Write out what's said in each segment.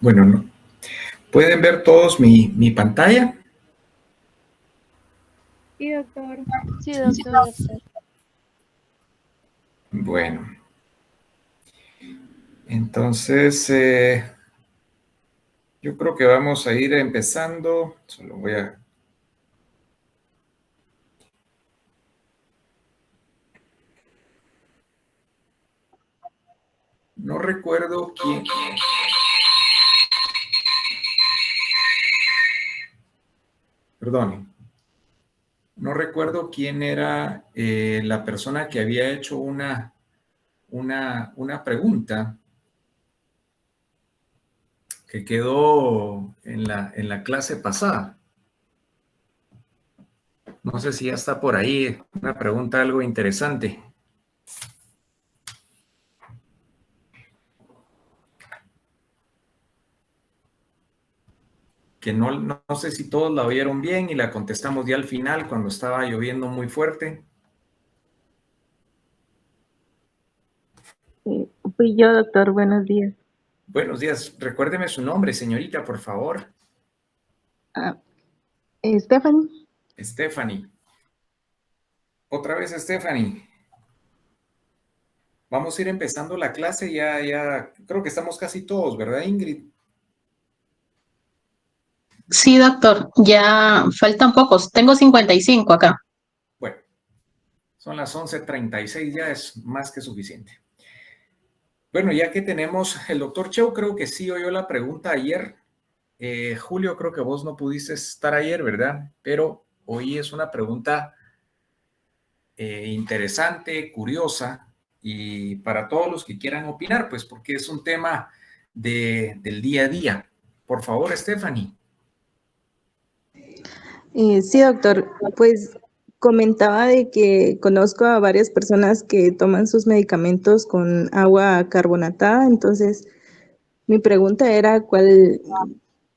Bueno, ¿pueden ver todos mi pantalla? Sí, doctor. Sí, doctor. Bueno, entonces yo creo que vamos a ir empezando. Solo voy a... No recuerdo quién... Perdone. No recuerdo quién era la persona que había hecho una pregunta que quedó en la clase pasada. No sé si ya está por ahí una pregunta algo interesante. Que no sé si todos la oyeron bien y la contestamos ya al final cuando estaba lloviendo muy fuerte. Fui yo, doctor. Buenos días. Buenos días. Recuérdeme su nombre, señorita, por favor. Stephanie. Stephanie. Otra vez, Stephanie. Vamos a ir empezando la clase. Ya, creo que estamos casi todos, ¿verdad, Ingrid? Sí, doctor. Ya faltan pocos. Tengo 55 acá. Bueno, son las 11:36, ya es más que suficiente. Bueno, ya que tenemos el doctor Cheu, creo que sí oyó la pregunta ayer. Julio, creo que vos no pudiste estar ayer, ¿verdad? Pero hoy es una pregunta interesante, curiosa, y para todos los que quieran opinar, pues porque es un tema del día a día. Por favor, Stephanie. Sí, doctor. Pues comentaba de que conozco a varias personas que toman sus medicamentos con agua carbonatada. Entonces, mi pregunta era cuál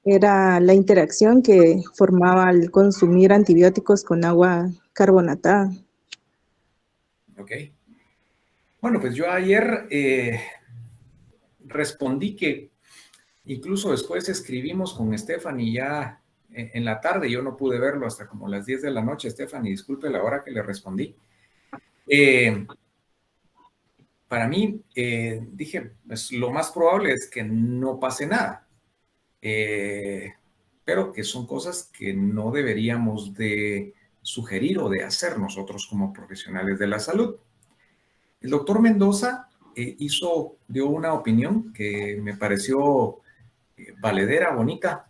era la interacción que formaba al consumir antibióticos con agua carbonatada. Ok. Bueno, pues yo ayer respondí que incluso después escribimos con Stephanie ya en la tarde. Yo no pude verlo hasta como las 10 de la noche. Stephanie, disculpe la hora que le respondí. Para mí, dije, pues, lo más probable es que no pase nada, pero que son cosas que no deberíamos de sugerir o de hacer nosotros como profesionales de la salud. El doctor Mendoza dio una opinión que me pareció valedera, bonita.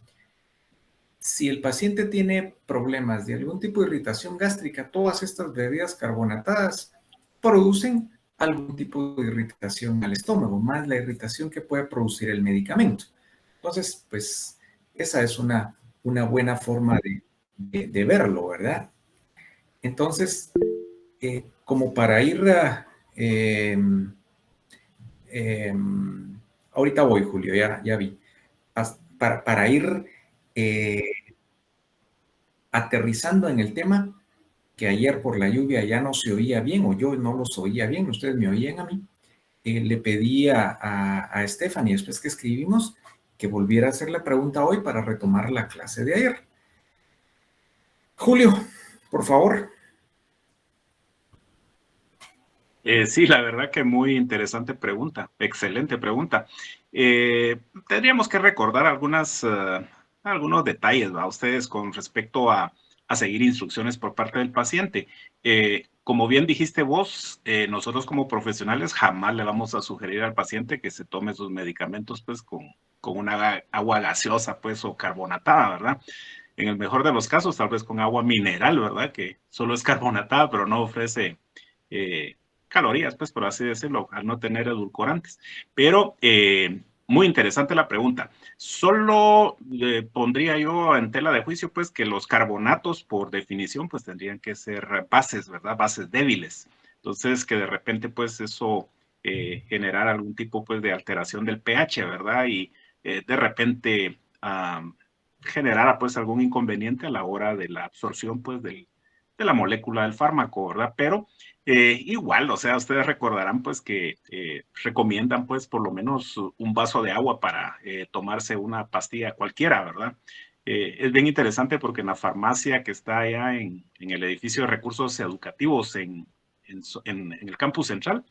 Si el paciente tiene problemas de algún tipo de irritación gástrica, todas estas bebidas carbonatadas producen algún tipo de irritación al estómago, más la irritación que puede producir el medicamento. Entonces, pues esa es una buena forma de verlo, ¿verdad? Entonces, como para ir eh, eh, ahorita voy, Julio, ya vi. Para ir aterrizando en el tema, que ayer por la lluvia ya no se oía bien, o yo no los oía bien, ustedes me oían a mí, le pedí a Stephanie, después que escribimos, que volviera a hacer la pregunta hoy para retomar la clase de ayer. Julio, por favor. Sí, la verdad que muy interesante pregunta, excelente pregunta. Tendríamos que recordar algunos detalles, ¿va? Ustedes con respecto a seguir instrucciones por parte del paciente. Como bien dijiste vos, nosotros como profesionales jamás le vamos a sugerir al paciente que se tome sus medicamentos pues con una agua gaseosa pues o carbonatada, ¿verdad? En el mejor de los casos, tal vez con agua mineral, ¿verdad? Que solo es carbonatada, pero no ofrece calorías, pues por así decirlo, al no tener edulcorantes. Pero muy interesante la pregunta. Solo pondría yo en tela de juicio, pues, que los carbonatos, por definición, pues tendrían que ser bases, ¿verdad? Bases débiles. Entonces, que de repente, pues, eso generar algún tipo, pues, de alteración del pH, ¿verdad? Y de repente generara, pues, algún inconveniente a la hora de la absorción, pues, del la molécula del fármaco, ¿verdad? Pero igual, o sea, ustedes recordarán pues que recomiendan pues por lo menos un vaso de agua para tomarse una pastilla cualquiera, ¿verdad? Es bien interesante porque en la farmacia que está allá en el edificio de recursos educativos en el campus central,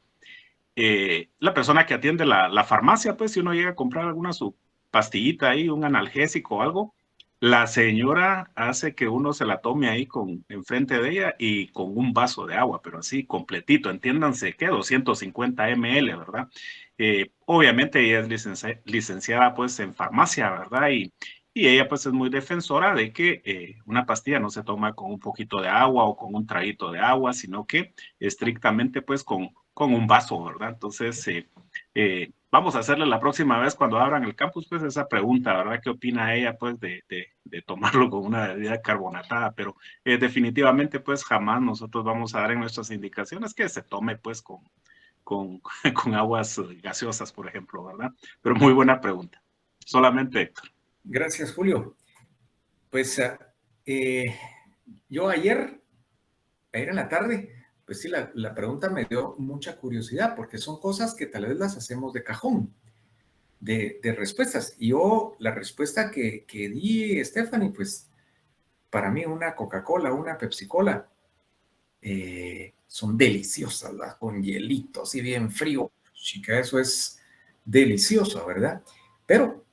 la persona que atiende la farmacia, pues si uno llega a comprar alguna su pastillita ahí, un analgésico o algo, la señora hace que uno se la tome ahí enfrente de ella y con un vaso de agua, pero así completito, entiéndanse que 250 ml, ¿verdad? Obviamente ella es licenciada pues en farmacia, ¿verdad? Y ella pues es muy defensora de que una pastilla no se toma con un poquito de agua o con un traguito de agua, sino que estrictamente pues con un vaso, ¿verdad? Entonces, vamos a hacerle la próxima vez cuando abran el campus, pues esa pregunta, ¿verdad? ¿Qué opina ella, pues, de tomarlo con una bebida carbonatada? Pero definitivamente, pues, jamás nosotros vamos a dar en nuestras indicaciones que se tome, pues, con aguas gaseosas, por ejemplo, ¿verdad? Pero muy buena pregunta. Solamente, Héctor. Gracias, Julio. Pues yo ayer en la tarde, pues sí, la pregunta me dio mucha curiosidad porque son cosas que tal vez las hacemos de cajón, de respuestas. Y yo, la respuesta que di, Stephanie, pues para mí una Coca-Cola, una Pepsi-Cola, son deliciosas, ¿verdad? Con hielito, así bien frío. Chica, eso es delicioso, ¿verdad? Pero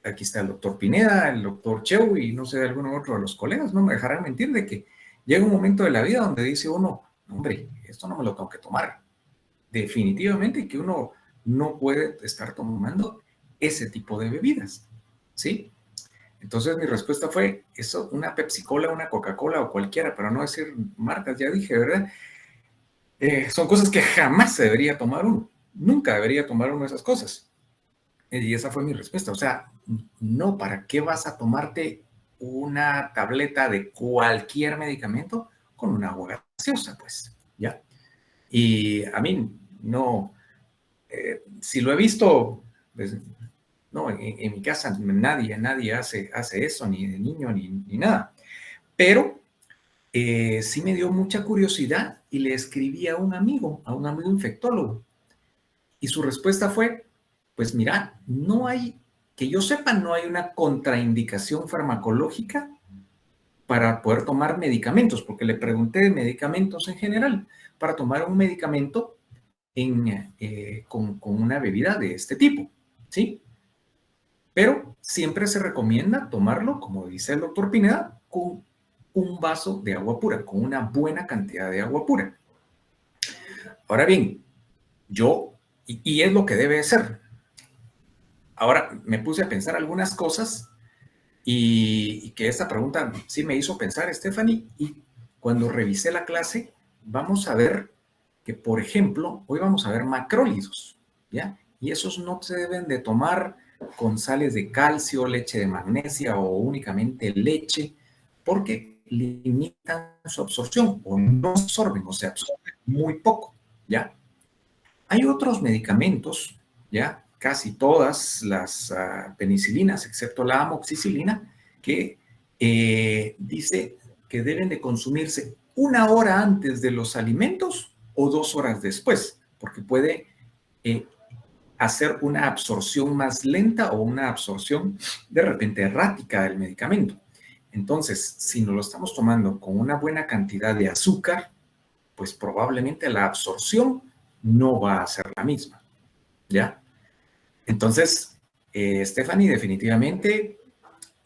aquí está el doctor Pineda, el doctor Cheu y no sé, alguno otro de los colegas, no me dejarán mentir de que llega un momento de la vida donde dice uno, hombre, esto no me lo tengo que tomar. Definitivamente que uno no puede estar tomando ese tipo de bebidas, ¿sí? Entonces mi respuesta fue, eso, una Pepsi-Cola, una Coca-Cola o cualquiera, para no decir marcas, ya dije, ¿verdad? Son cosas que jamás se debería tomar uno. Nunca debería tomar uno esas cosas. Y esa fue mi respuesta. O sea, no, ¿para qué vas a tomarte una tableta de cualquier medicamento con una agua gaseosa? Pues, ¿ya? Y a mí no, si lo he visto, pues, no, en mi casa nadie hace eso, ni de niño, ni nada. Pero sí me dio mucha curiosidad y le escribí a un amigo infectólogo. Y su respuesta fue, pues mira, no hay, que yo sepa, no hay una contraindicación farmacológica para poder tomar medicamentos, porque le pregunté de medicamentos en general, para tomar un medicamento con una bebida de este tipo, ¿sí? Pero siempre se recomienda tomarlo, como dice el doctor Pineda, con un vaso de agua pura, con una buena cantidad de agua pura. Ahora bien, y es lo que debe ser. Ahora me puse a pensar algunas cosas y que esta pregunta sí me hizo pensar, Stephanie, y cuando revisé la clase, vamos a ver que, por ejemplo, hoy vamos a ver macrólidos, ¿ya? Y esos no se deben de tomar con sales de calcio, leche de magnesia o únicamente leche, porque limitan su absorción o no absorben, o se absorben muy poco, ¿ya? Hay otros medicamentos, ¿ya? Casi todas las penicilinas, excepto la amoxicilina, que dice que deben de consumirse 1 hora antes de los alimentos o 2 horas después, porque puede hacer una absorción más lenta o una absorción de repente errática del medicamento. Entonces, si nos lo estamos tomando con una buena cantidad de azúcar, pues probablemente la absorción no va a ser la misma, ¿ya? Entonces, Stephanie, definitivamente,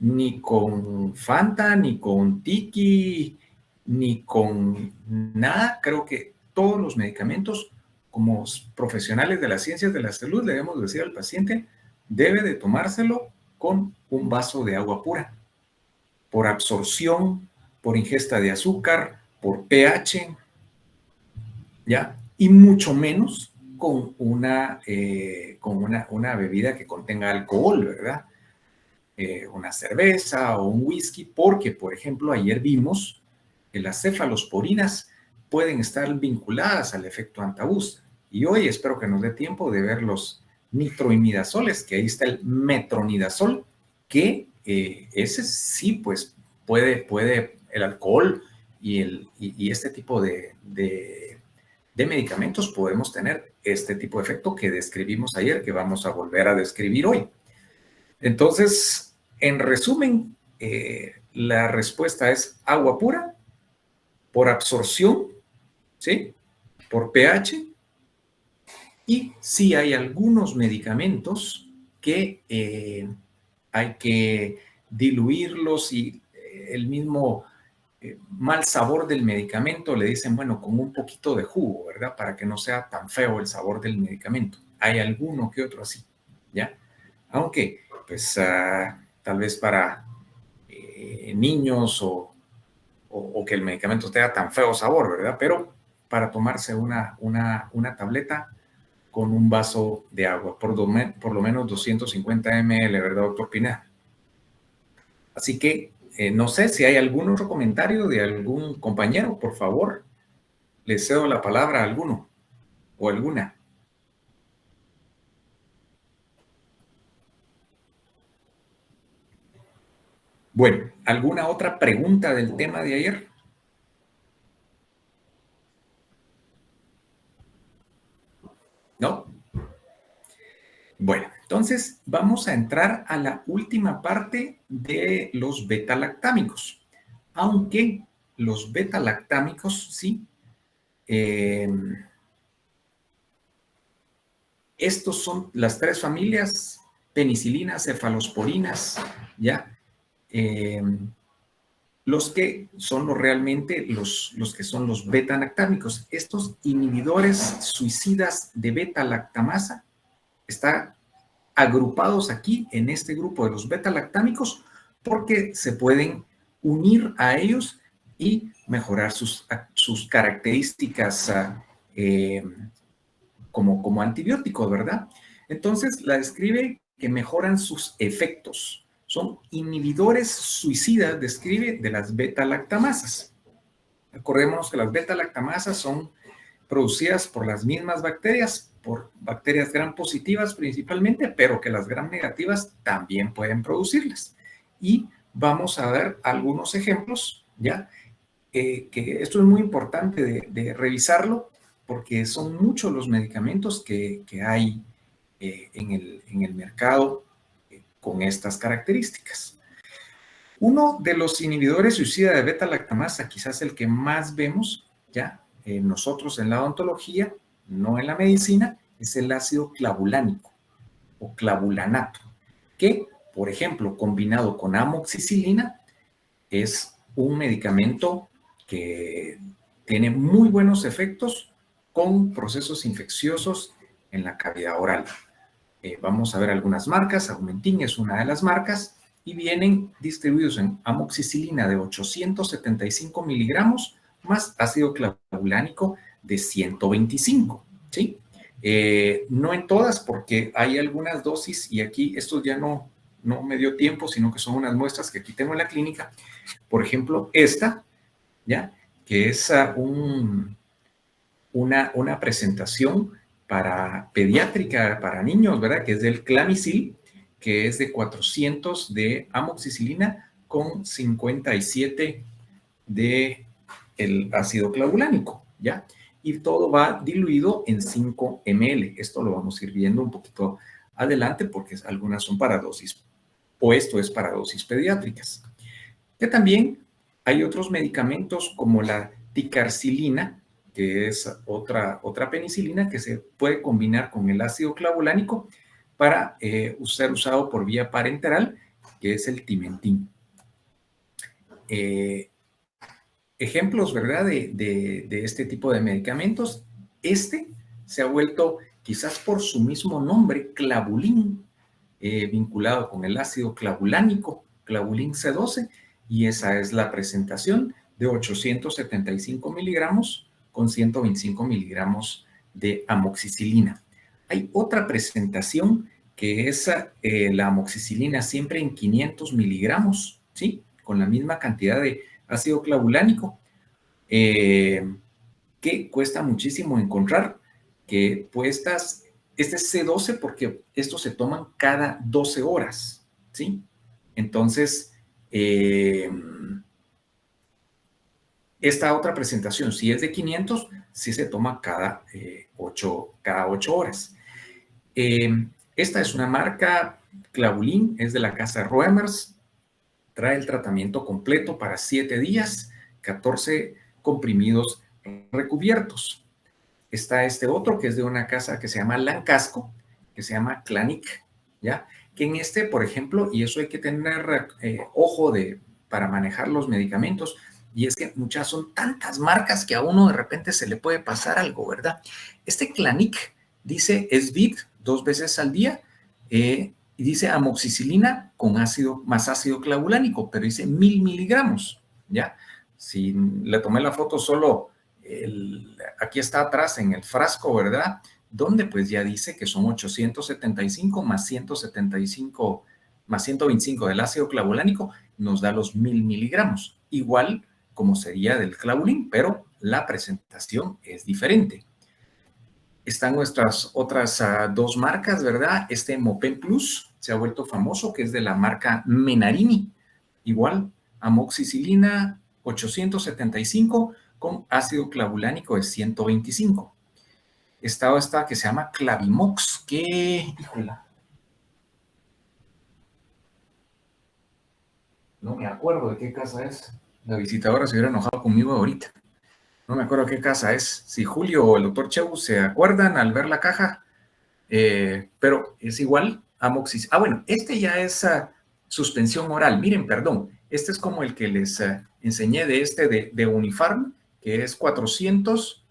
ni con Fanta, ni con Tiki, ni con nada, creo que todos los medicamentos, como profesionales de las ciencias de la salud, le debemos decir al paciente, debe de tomárselo con un vaso de agua pura, por absorción, por ingesta de azúcar, por pH, ¿ya? Y mucho menos con una bebida que contenga alcohol, ¿verdad? Una cerveza o un whisky, porque, por ejemplo, ayer vimos que las cefalosporinas pueden estar vinculadas al efecto antabús. Y hoy espero que nos dé tiempo de ver los nitroimidazoles, que ahí está el metronidazol, que ese sí, pues, puede el alcohol y este tipo de medicamentos podemos tener este tipo de efecto que describimos ayer, que vamos a volver a describir hoy. Entonces, en resumen, la respuesta es agua pura, por absorción, ¿sí? Por pH, y sí hay algunos medicamentos que hay que diluirlos y el mismo mal sabor del medicamento le dicen, bueno, con un poquito de jugo, ¿verdad? Para que no sea tan feo el sabor del medicamento. Hay alguno que otro así, ¿ya? Aunque, pues, tal vez para niños o que el medicamento tenga tan feo sabor, ¿verdad? Pero para tomarse una tableta con un vaso de agua, por lo menos 250 ml, ¿verdad, doctor Pineda? Así que no sé si hay algún otro comentario de algún compañero, por favor, le cedo la palabra a alguno o alguna. Bueno, ¿alguna otra pregunta del tema de ayer? ¿No? Bueno, entonces vamos a entrar a la última parte de los beta-lactámicos. Aunque los beta-lactámicos, sí, estos son las tres familias, penicilinas, cefalosporinas, ¿ya? Los que son realmente los que son los beta-lactámicos. Estos inhibidores suicidas de beta-lactamasa están agrupados aquí en este grupo de los beta-lactámicos porque se pueden unir a ellos y mejorar sus características como antibióticos, ¿verdad? Entonces la describe que mejoran sus efectos. Son inhibidores suicidas, describe, de las beta-lactamasas. Recordemos que las beta-lactamasas son producidas por las mismas bacterias, por bacterias gram positivas principalmente, pero que las gram negativas también pueden producirlas. Y vamos a ver algunos ejemplos, ¿ya? Que esto es muy importante de revisarlo, porque son muchos los medicamentos que hay en el mercado con estas características. Uno de los inhibidores suicida de beta-lactamasa, quizás el que más vemos, ¿ya? Nosotros en la odontología, no en la medicina, es el ácido clavulánico o clavulanato, que, por ejemplo, combinado con amoxicilina, es un medicamento que tiene muy buenos efectos con procesos infecciosos en la cavidad oral. Vamos a ver algunas marcas. Augmentin es una de las marcas y vienen distribuidos en amoxicilina de 875 miligramos más ácido clavulánico de 125, ¿sí? No en todas, porque hay algunas dosis y aquí esto ya no me dio tiempo, sino que son unas muestras que aquí tengo en la clínica. Por ejemplo, esta, ¿ya? Que es una presentación para pediátrica, para niños, ¿verdad? Que es del Clamicil, que es de 400 de amoxicilina con 57 de el ácido clavulánico, ¿ya? Y todo va diluido en 5 ml. Esto lo vamos a ir viendo un poquito adelante porque algunas son para dosis, o esto es para dosis pediátricas. Que también hay otros medicamentos como la ticarcilina, que es otra penicilina que se puede combinar con el ácido clavulánico para ser usado por vía parenteral, que es el Timentin. Ejemplos, ¿verdad? De este tipo de medicamentos. Este se ha vuelto, quizás por su mismo nombre, clavulín, vinculado con el ácido clavulánico, clavulín C12, y esa es la presentación de 875 miligramos con 125 miligramos de amoxicilina. Hay otra presentación que es la amoxicilina siempre en 500 miligramos, ¿sí? Con la misma cantidad de ácido clavulánico, que cuesta muchísimo encontrar, que puestas, este es C12 porque estos se toman cada 12 horas, ¿sí? Entonces, Esta otra presentación, si es de 500, sí se toma cada 8 horas. Esta es una marca Clavulin, es de la casa Roemers. Trae el tratamiento completo para 7 días, 14 comprimidos recubiertos. Está este otro que es de una casa que se llama Lancasco, que se llama Clanic, ¿ya? Que en este, por ejemplo, y eso hay que tener ojo para manejar los medicamentos, y es que muchas son tantas marcas que a uno de repente se le puede pasar algo, ¿verdad? Este Clanic dice Svig 2 veces al día, y dice amoxicilina con más ácido clavulánico, pero dice 1000 miligramos, ¿ya? Si le tomé la foto solo, aquí está atrás en el frasco, ¿verdad? Donde pues ya dice que son 875 más 175 más 125 del ácido clavulánico, nos da los 1000 miligramos, igual como sería del clavulín, pero la presentación es diferente. Están nuestras otras 2 marcas, ¿verdad? Este Mopen Plus se ha vuelto famoso, que es de la marca Menarini. Igual, amoxicilina 875 con ácido clavulánico de 125. Está esta que se llama Clavimox, que, híjole, no me acuerdo de qué casa es. La visitadora se hubiera enojado conmigo ahorita. No me acuerdo qué casa es. Si Julio o el doctor Cheu se acuerdan al ver la caja, pero es igual, amoxicilina. Bueno, este ya es suspensión oral. Miren, perdón, este es como el que les enseñé de Unifarm, que es 400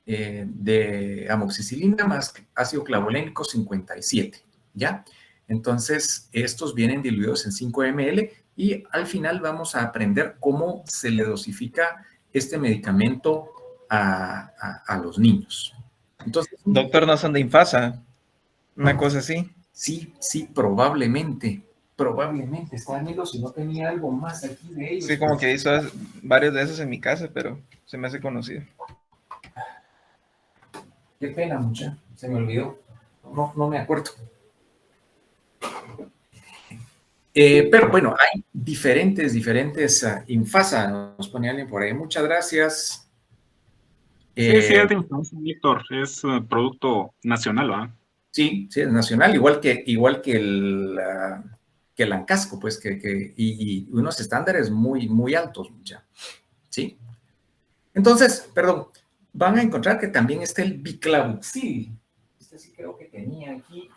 de amoxicilina más ácido clavulánico 57, ¿ya? Entonces, estos vienen diluidos en 5 ml y al final vamos a aprender cómo se le dosifica este medicamento a los niños. Entonces, doctor, no son de Infasa, una cosa así. Sí, probablemente estaban viendo si no tenía algo más aquí de ellos. Sí, como que hizo varios de esos en mi casa, pero se me hace conocido. Qué pena, mucha, se me olvidó. No me acuerdo. Pero bueno, hay diferentes Infasa, nos ponía alguien por ahí. Muchas gracias. Sí, es de Infasa, Víctor, es producto nacional, ¿verdad? Sí, es nacional, igual que el Ancasco, pues, y unos estándares muy altos, mucha. ¿Sí? Entonces, perdón, van a encontrar que también está el Biclabuxil. Este sí creo que tenía aquí.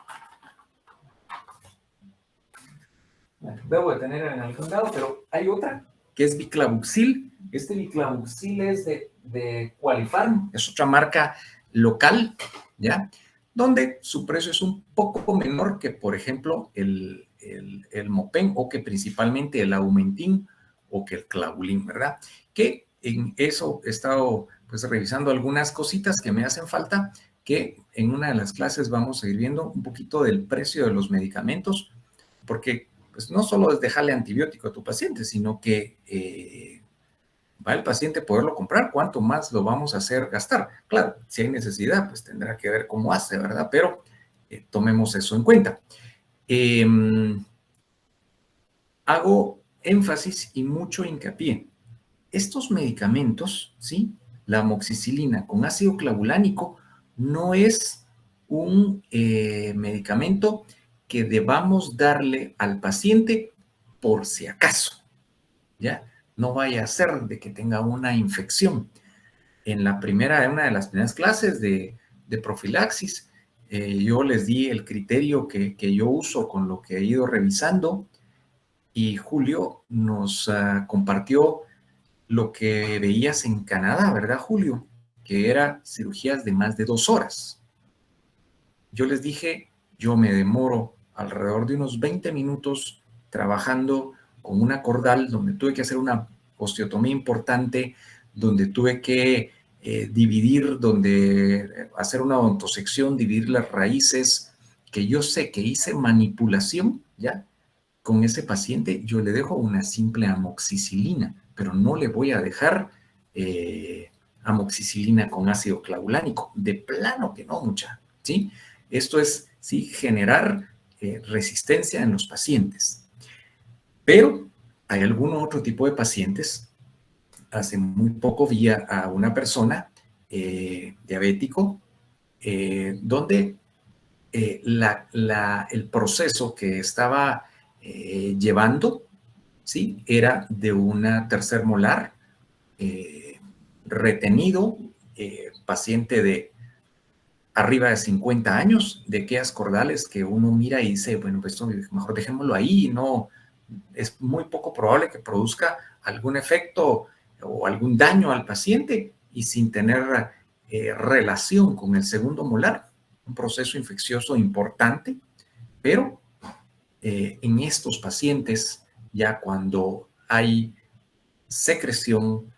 Debo de tener en algún lado, pero hay otra que es Biclabuxil. Este Biclabuxil es de Qualifarm, es otra marca local, ¿ya? Donde su precio es un poco menor que, por ejemplo, el Mopen o que principalmente el Aumentin o que el Clavulin, ¿verdad? Que en eso he estado pues revisando algunas cositas que me hacen falta, que en una de las clases vamos a ir viendo un poquito del precio de los medicamentos, porque pues no solo es dejarle antibiótico a tu paciente, sino que va el paciente poderlo comprar, cuánto más lo vamos a hacer gastar. Claro, si hay necesidad, pues tendrá que ver cómo hace, ¿verdad? Pero tomemos eso en cuenta. Hago énfasis y mucho hincapié. Estos medicamentos, ¿sí? La amoxicilina con ácido clavulánico no es un medicamento que debamos darle al paciente por si acaso, ¿ya? No vaya a ser de que tenga una infección. En una de las primeras clases de profilaxis, yo les di el criterio que yo uso con lo que he ido revisando y Julio nos compartió lo que veías en Canadá, ¿verdad, Julio? Que era cirugías de más de 2 horas. Yo les dije, yo me demoro alrededor de unos 20 minutos trabajando con una cordal donde tuve que hacer una osteotomía importante, donde tuve que hacer una odontosección, dividir las raíces, que yo sé que hice manipulación, ¿ya? Con ese paciente yo le dejo una simple amoxicilina, pero no le voy a dejar amoxicilina con ácido clavulánico. De plano que no, mucha, ¿sí? Esto es, sí, generar resistencia en los pacientes. Pero hay algún otro tipo de pacientes hace muy poco vi a una persona diabético donde el proceso que estaba llevando, ¿sí?, era de una tercer molar retenido, paciente de arriba de 50 años, de aquellas cordales que uno mira y dice, bueno, pues esto mejor dejémoslo ahí, no, es muy poco probable que produzca algún efecto o algún daño al paciente y sin tener relación con el segundo molar, un proceso infeccioso importante, pero en estos pacientes, ya cuando hay secreción,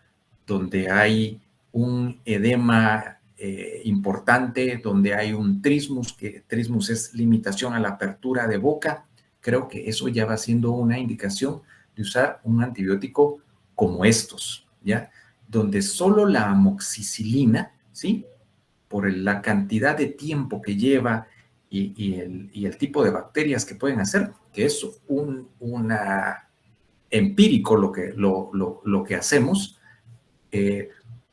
donde hay un edema importante, donde hay un trismus, que trismus es limitación a la apertura de boca, creo que eso ya va siendo una indicación de usar un antibiótico como estos, ¿ya? Donde solo la amoxicilina, ¿sí?, por la cantidad de tiempo que lleva y el tipo de bacterias que pueden hacer, que es una empírico lo que hacemos,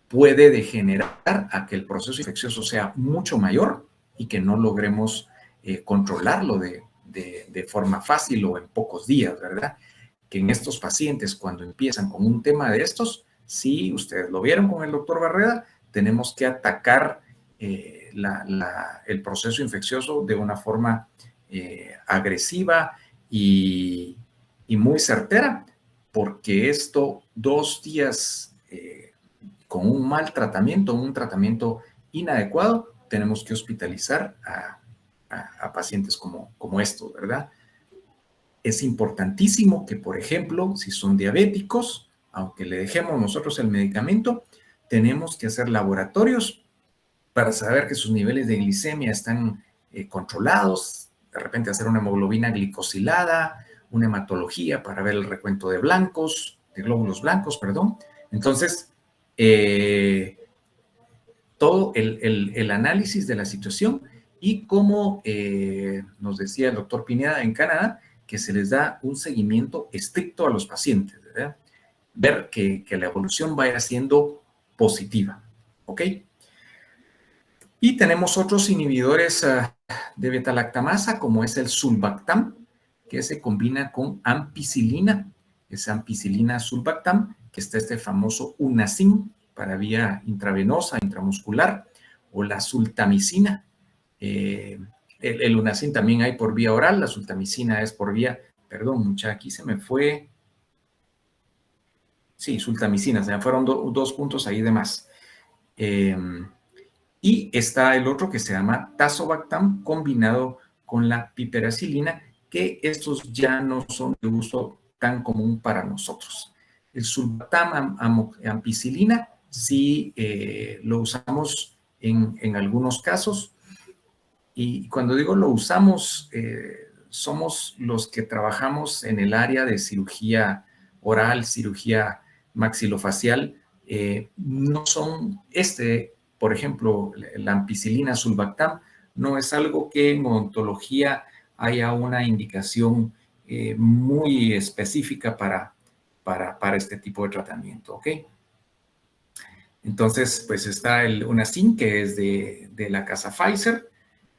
puede degenerar a que el proceso infeccioso sea mucho mayor y que no logremos controlarlo de forma fácil o en pocos días, ¿verdad? Que en estos pacientes, cuando empiezan con un tema de estos, sí, ustedes lo vieron con el doctor Barreda, tenemos que atacar el proceso infeccioso de una forma agresiva y muy certera, porque esto 2 días con un mal tratamiento, un tratamiento inadecuado, tenemos que hospitalizar a pacientes como estos, ¿verdad? Es importantísimo que, por ejemplo, si son diabéticos, aunque le dejemos nosotros el medicamento, tenemos que hacer laboratorios para saber que sus niveles de glicemia están controlados, de repente hacer una hemoglobina glicosilada, una hematología para ver el recuento de glóbulos blancos, perdón. Entonces, todo el análisis de la situación y como nos decía el doctor Pineda en Canadá, que se les da un seguimiento estricto a los pacientes, ¿verdad? Ver que la evolución vaya siendo positiva, ¿ok? Y tenemos otros inhibidores de beta-lactamasa, como es el sulbactam, que se combina con ampicilina, es ampicilina sulbactam, que está este famoso Unasyn para vía intravenosa, intramuscular, o la sultamicina. El Unasyn también hay por vía oral, la sultamicina es por vía, perdón, mucha, aquí se me fue. Sí, sultamicina, se me fueron 2 puntos ahí de más. Y está el otro que se llama tazobactam combinado con la piperacilina, que estos ya no son de uso tan común para nosotros. El sulbactam ampicilina sí lo usamos en algunos casos. Y cuando digo lo usamos, somos los que trabajamos en el área de cirugía oral, cirugía maxilofacial. No son por ejemplo, la ampicilina sulbactam no es algo que en odontología haya una indicación muy específica para este tipo de tratamiento, ¿ok? Entonces, pues está el Unasyn, que es de la casa Pfizer,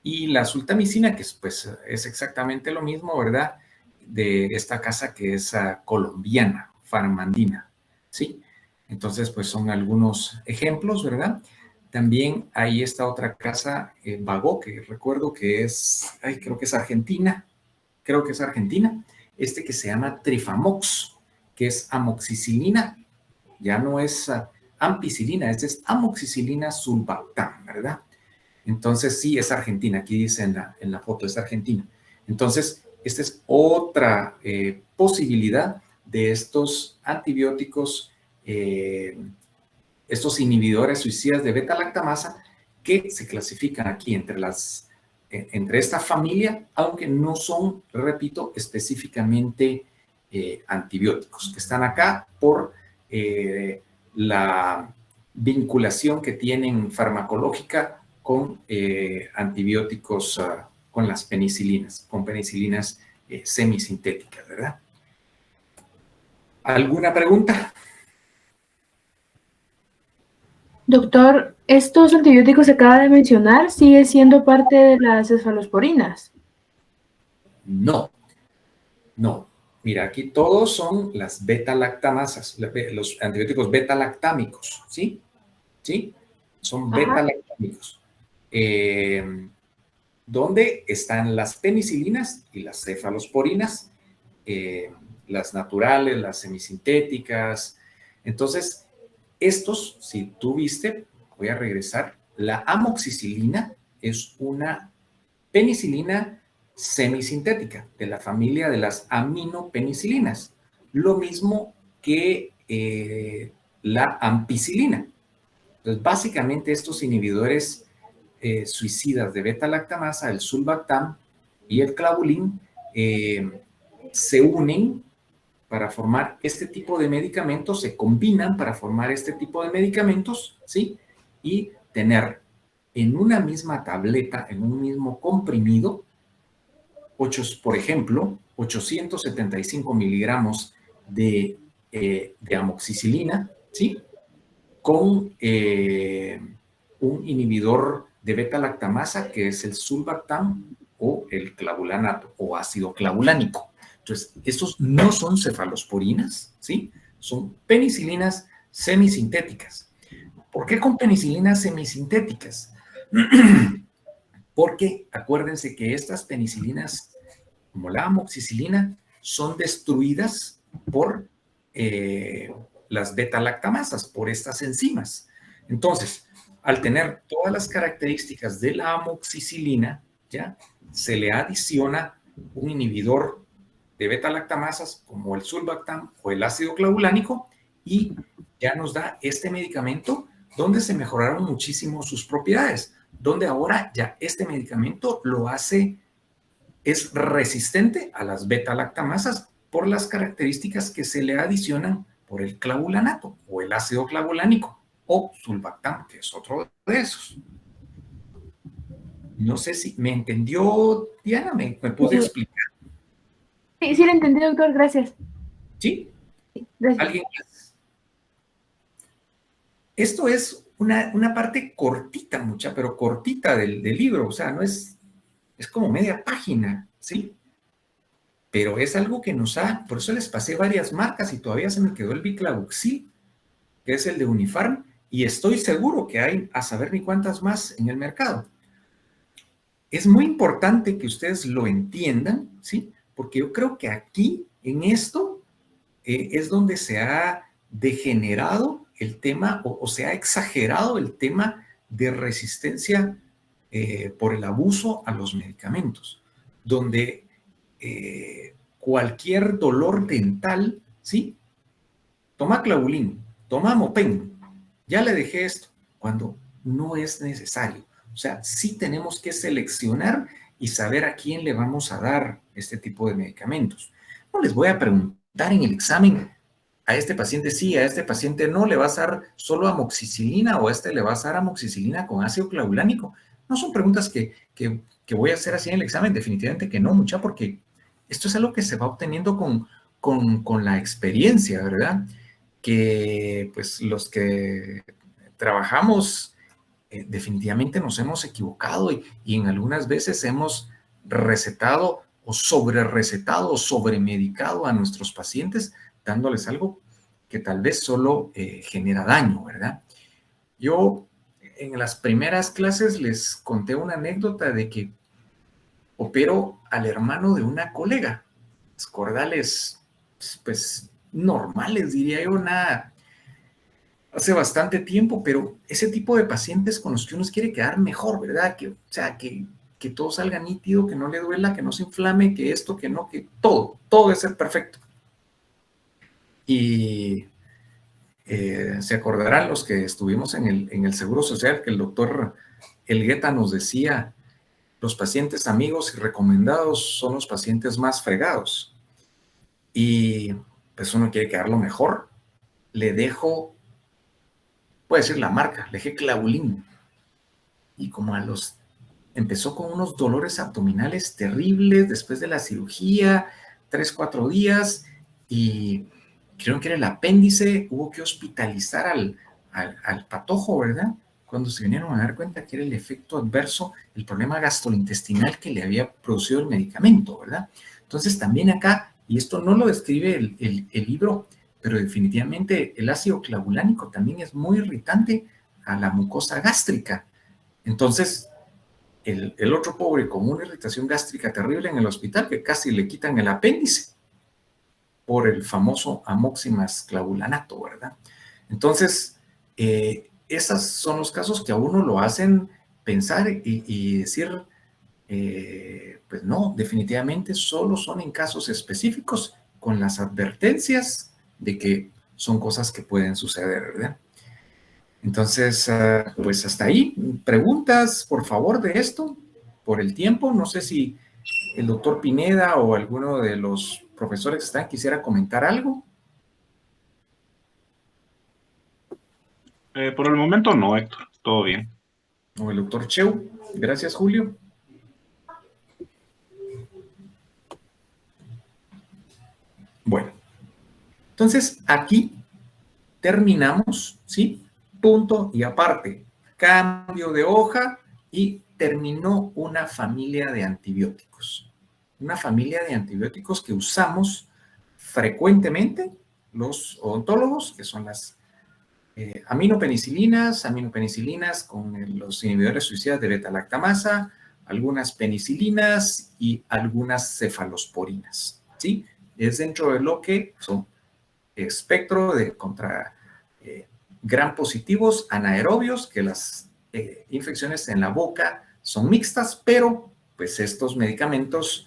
y la sultamicina, que pues, es exactamente lo mismo, ¿verdad? De esta casa que es colombiana, Farmandina, ¿sí? Entonces, pues son algunos ejemplos, ¿verdad? También hay esta otra casa, Vago, que recuerdo que es, creo que es argentina, que se llama Trifamox, que es amoxicilina, ya no es ampicilina, es amoxicilina sulbactam, ¿verdad? Entonces, sí, es argentina, aquí dice en la foto, es argentina. Entonces, esta es otra posibilidad de estos antibióticos, estos inhibidores suicidas de beta-lactamasa que se clasifican aquí entre esta familia, aunque no son, repito, específicamente antibióticos, que están acá por la vinculación que tienen farmacológica con antibióticos, con las penicilinas, con penicilinas semisintéticas, ¿verdad? ¿Alguna pregunta? Doctor, estos antibióticos que acaba de mencionar sigue siendo parte de las cefalosporinas. No, no. Mira, aquí todos son las beta-lactamasas, los antibióticos beta-lactámicos, ¿sí? ¿Sí? Son Ajá. beta-lactámicos. Donde están las penicilinas y las cefalosporinas, las naturales, las semisintéticas. Entonces, estos, si tú viste, voy a regresar, la amoxicilina es una penicilina semisintética de la familia de las aminopenicilinas, lo mismo que la ampicilina. Entonces, básicamente estos inhibidores suicidas de beta-lactamasa, el sulbactam y el clavulín, se unen para formar este tipo de medicamentos, se combinan para formar este tipo de medicamentos, ¿sí? Y tener en una misma tableta, en un mismo comprimido, por ejemplo, 875 miligramos de amoxicilina, ¿sí? Con un inhibidor de beta-lactamasa, que es el sulbactam o el clavulanato o ácido clavulánico. Entonces, estos no son cefalosporinas, ¿sí? Son penicilinas semisintéticas. ¿Por qué con penicilinas semisintéticas? Porque acuérdense que estas penicilinas, como la amoxicilina, son destruidas por las beta-lactamasas, por estas enzimas. Entonces, al tener todas las características de la amoxicilina, ¿ya? Se le adiciona un inhibidor de beta-lactamasas como el sulbactam o el ácido clavulánico y ya nos da este medicamento donde se mejoraron muchísimo sus propiedades, donde ahora ya este medicamento es resistente a las beta-lactamasas por las características que se le adicionan por el clavulanato o el ácido clavulánico o sulbactam, que es otro de esos. No sé si me entendió, Diana, me pude explicar. Sí, lo entendí, doctor, gracias. ¿Sí? Gracias. ¿Alguien más? Esto es una parte cortita, pero cortita del libro, o sea, no es como media página, ¿sí? Pero es algo que por eso les pasé varias marcas y todavía se me quedó el Biclabuxil, que es el de Unifarm, y estoy seguro que hay a saber ni cuántas más en el mercado. Es muy importante que ustedes lo entiendan, ¿sí? Porque yo creo que aquí, en esto, es donde se ha degenerado el tema o se ha exagerado el tema de resistencia por el abuso a los medicamentos, donde cualquier dolor dental, ¿sí? Toma clavulín, toma Mopen, ya le dejé esto, cuando no es necesario. O sea, sí tenemos que seleccionar y saber a quién le vamos a dar este tipo de medicamentos. No les voy a preguntar en el examen, a este paciente sí, a este paciente no, le vas a dar solo amoxicilina o a este le vas a dar amoxicilina con ácido clavulánico. No son preguntas que voy a hacer así en el examen, definitivamente que no, mucha, porque esto es algo que se va obteniendo con la experiencia, ¿verdad? Que pues los que trabajamos definitivamente nos hemos equivocado y en algunas veces hemos recetado o sobre-recetado o sobremedicado a nuestros pacientes, dándoles algo que tal vez solo genera daño, ¿verdad? Yo en las primeras clases les conté una anécdota de que opero al hermano de una colega, cordales, pues normales, diría yo, nada, hace bastante tiempo, pero ese tipo de pacientes con los que uno quiere quedar mejor, ¿verdad? O sea, que todo salga nítido, que no le duela, que no se inflame, que esto, que no, que todo debe ser perfecto. Y se acordarán los que estuvimos en el Seguro Social que el doctor Elgueta nos decía, los pacientes amigos y recomendados son los pacientes más fregados. Y pues uno quiere quedarlo mejor. Le dejo, puede decir la marca, le dejé clavulín. Y como empezó con unos dolores abdominales terribles después de la cirugía, 3-4 días, y creo que era el apéndice, hubo que hospitalizar al patojo, ¿verdad? Cuando se vinieron a dar cuenta que era el efecto adverso, el problema gastrointestinal que le había producido el medicamento, ¿verdad? Entonces también acá, y esto no lo describe el libro, pero definitivamente el ácido clavulánico también es muy irritante a la mucosa gástrica. Entonces, el otro pobre con una irritación gástrica terrible en el hospital que casi le quitan el apéndice por el famoso amoximas clavulanato, ¿verdad? Entonces, esos son los casos que a uno lo hacen pensar y decir, pues no, definitivamente solo son en casos específicos con las advertencias de que son cosas que pueden suceder, ¿verdad? Entonces, pues hasta ahí. ¿Preguntas, por favor, de esto? Por el tiempo, no sé si el doctor Pineda o alguno de los profesores que están quisiera comentar algo. Por el momento no, Héctor, todo bien. O el doctor Cheu. Gracias, Julio. Bueno, entonces aquí terminamos, ¿sí? Punto y aparte. Cambio de hoja y terminó una familia de antibióticos. Una familia de antibióticos que usamos frecuentemente los odontólogos, que son las aminopenicilinas con los inhibidores suicidas de beta-lactamasa, algunas penicilinas y algunas cefalosporinas, ¿sí? Es dentro de lo que son espectro de contra gram positivos anaerobios, que las infecciones en la boca son mixtas, pero pues estos medicamentos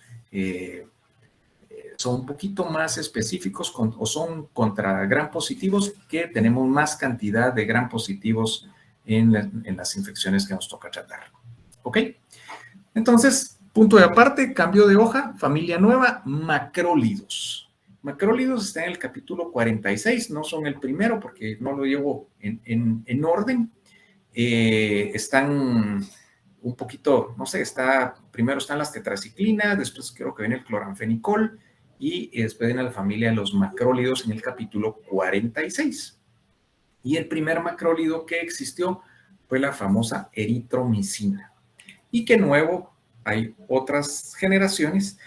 son un poquito más específicos o son contra gram positivos, que tenemos más cantidad de gram positivos en las infecciones que nos toca tratar. ¿Ok? Entonces, punto de aparte, cambio de hoja, familia nueva, macrólidos. Macrólidos está en el capítulo 46, no son el primero porque no lo llevo en orden. Están un poquito, no sé, primero están las tetraciclinas, después creo que viene el cloranfenicol y después viene la familia de los macrólidos en el capítulo 46. Y el primer macrólido que existió fue la famosa eritromicina. Y que nuevo hay otras generaciones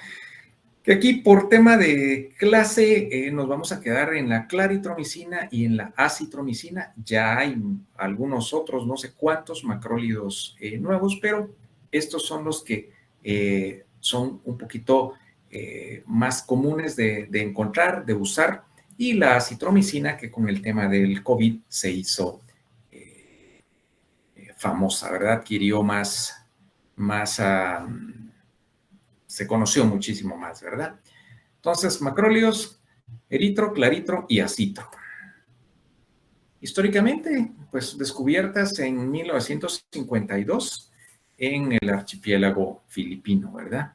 que aquí por tema de clase nos vamos a quedar en la claritromicina y en la acitromicina. Ya hay algunos otros, no sé cuántos macrólidos nuevos, pero estos son los que son un poquito más comunes de encontrar, de usar, y la acitromicina que con el tema del COVID se hizo famosa, ¿verdad? Adquirió se conoció muchísimo más, ¿verdad? Entonces, macrólidos, eritro, claritro y acitro. Históricamente, pues descubiertas en 1952 en el archipiélago filipino, ¿verdad?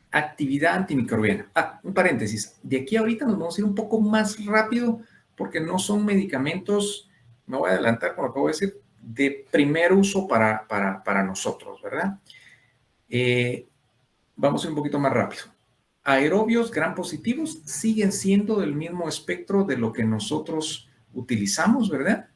Actividad antimicrobiana. Un paréntesis. De aquí ahorita nos vamos a ir un poco más rápido porque no son medicamentos, me voy a adelantar con lo que voy a decir, de primer uso para nosotros, ¿verdad? Vamos a ir un poquito más rápido. Aerobios gram positivos siguen siendo del mismo espectro de lo que nosotros utilizamos, ¿verdad?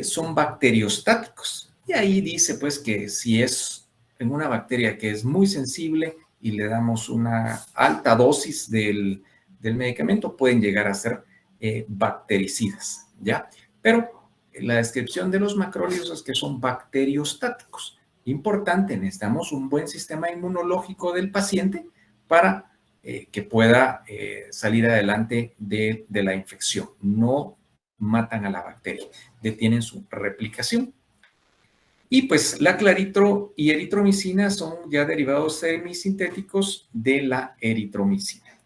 Son bacteriostáticos. Y ahí dice pues que si es en una bacteria que es muy sensible y le damos una alta dosis del medicamento, pueden llegar a ser bactericidas, ¿ya? Pero la descripción de los macrólidos es que son bacteriostáticos. Importante, necesitamos un buen sistema inmunológico del paciente para que pueda salir adelante de la infección. No matan a la bacteria, detienen su replicación. Y pues la claritro y eritromicina son ya derivados semisintéticos de la eritromicina.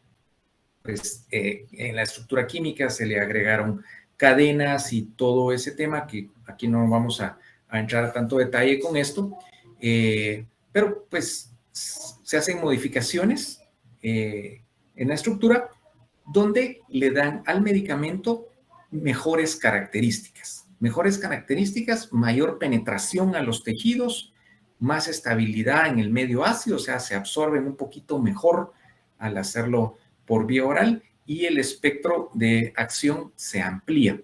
Pues en la estructura química se le agregaron cadenas y todo ese tema que aquí no vamos a entrar a tanto detalle con esto, pero pues se hacen modificaciones en la estructura donde le dan al medicamento mejores características, mayor penetración a los tejidos, más estabilidad en el medio ácido, o sea, se absorben un poquito mejor al hacerlo por vía oral y el espectro de acción se amplía.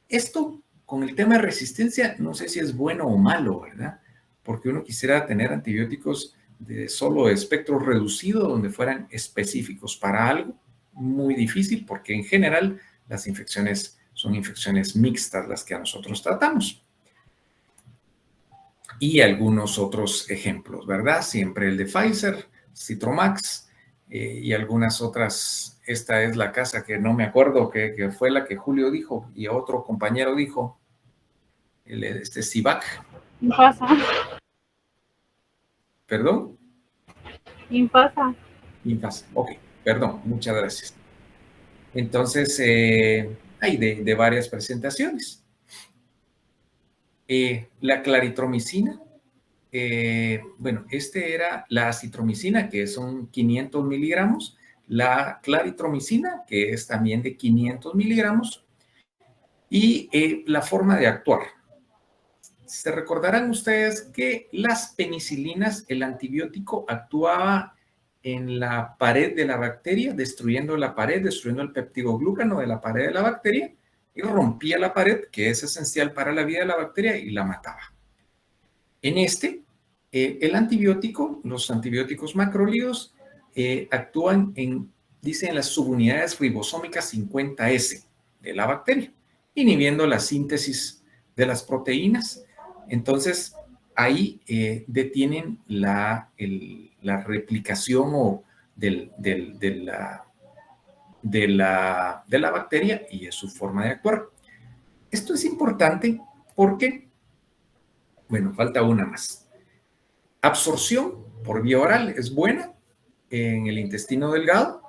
Esto con el tema de resistencia no sé si es bueno o malo, ¿verdad? Porque uno quisiera tener antibióticos de solo espectro reducido donde fueran específicos para algo. Muy difícil porque en general las infecciones son infecciones mixtas las que a nosotros tratamos. Y algunos otros ejemplos, ¿verdad? Siempre el de Pfizer, Citromax y algunas otras. Esta es la casa que no me acuerdo, que fue la que Julio dijo y otro compañero dijo, Civac. Infasa. ¿Perdón? Infasa. Infasa, ok, perdón, muchas gracias. Entonces, hay de varias presentaciones. La claritromicina, bueno, era la acitromicina, que son 500 miligramos, la claritromicina, que es también de 500 miligramos, y la forma de actuar. Se recordarán ustedes que las penicilinas, el antibiótico, actuaba en la pared de la bacteria, destruyendo la pared, destruyendo el peptidoglucano de la pared de la bacteria, y rompía la pared, que es esencial para la vida de la bacteria, y la mataba. En el antibiótico, los antibióticos macrólidos, actúan en las subunidades ribosómicas 50S de la bacteria, inhibiendo la síntesis de las proteínas. Entonces, ahí detienen la replicación de la bacteria y es su forma de actuar. Esto es importante porque, bueno, falta una más. Absorción por vía oral es buena en el intestino delgado,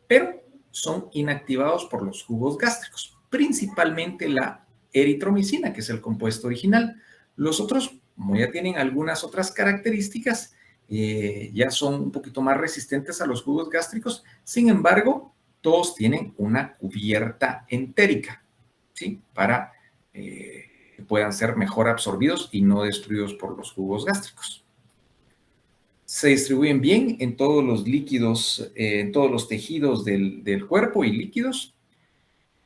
pero son inactivados por los jugos gástricos, principalmente la eritromicina, que es el compuesto original. Los otros, como ya tienen algunas otras características, ya son un poquito más resistentes a los jugos gástricos. Sin embargo, todos tienen una cubierta entérica, ¿sí? Para que puedan ser mejor absorbidos y no destruidos por los jugos gástricos. Se distribuyen bien en todos los líquidos, en todos los tejidos del cuerpo y líquidos.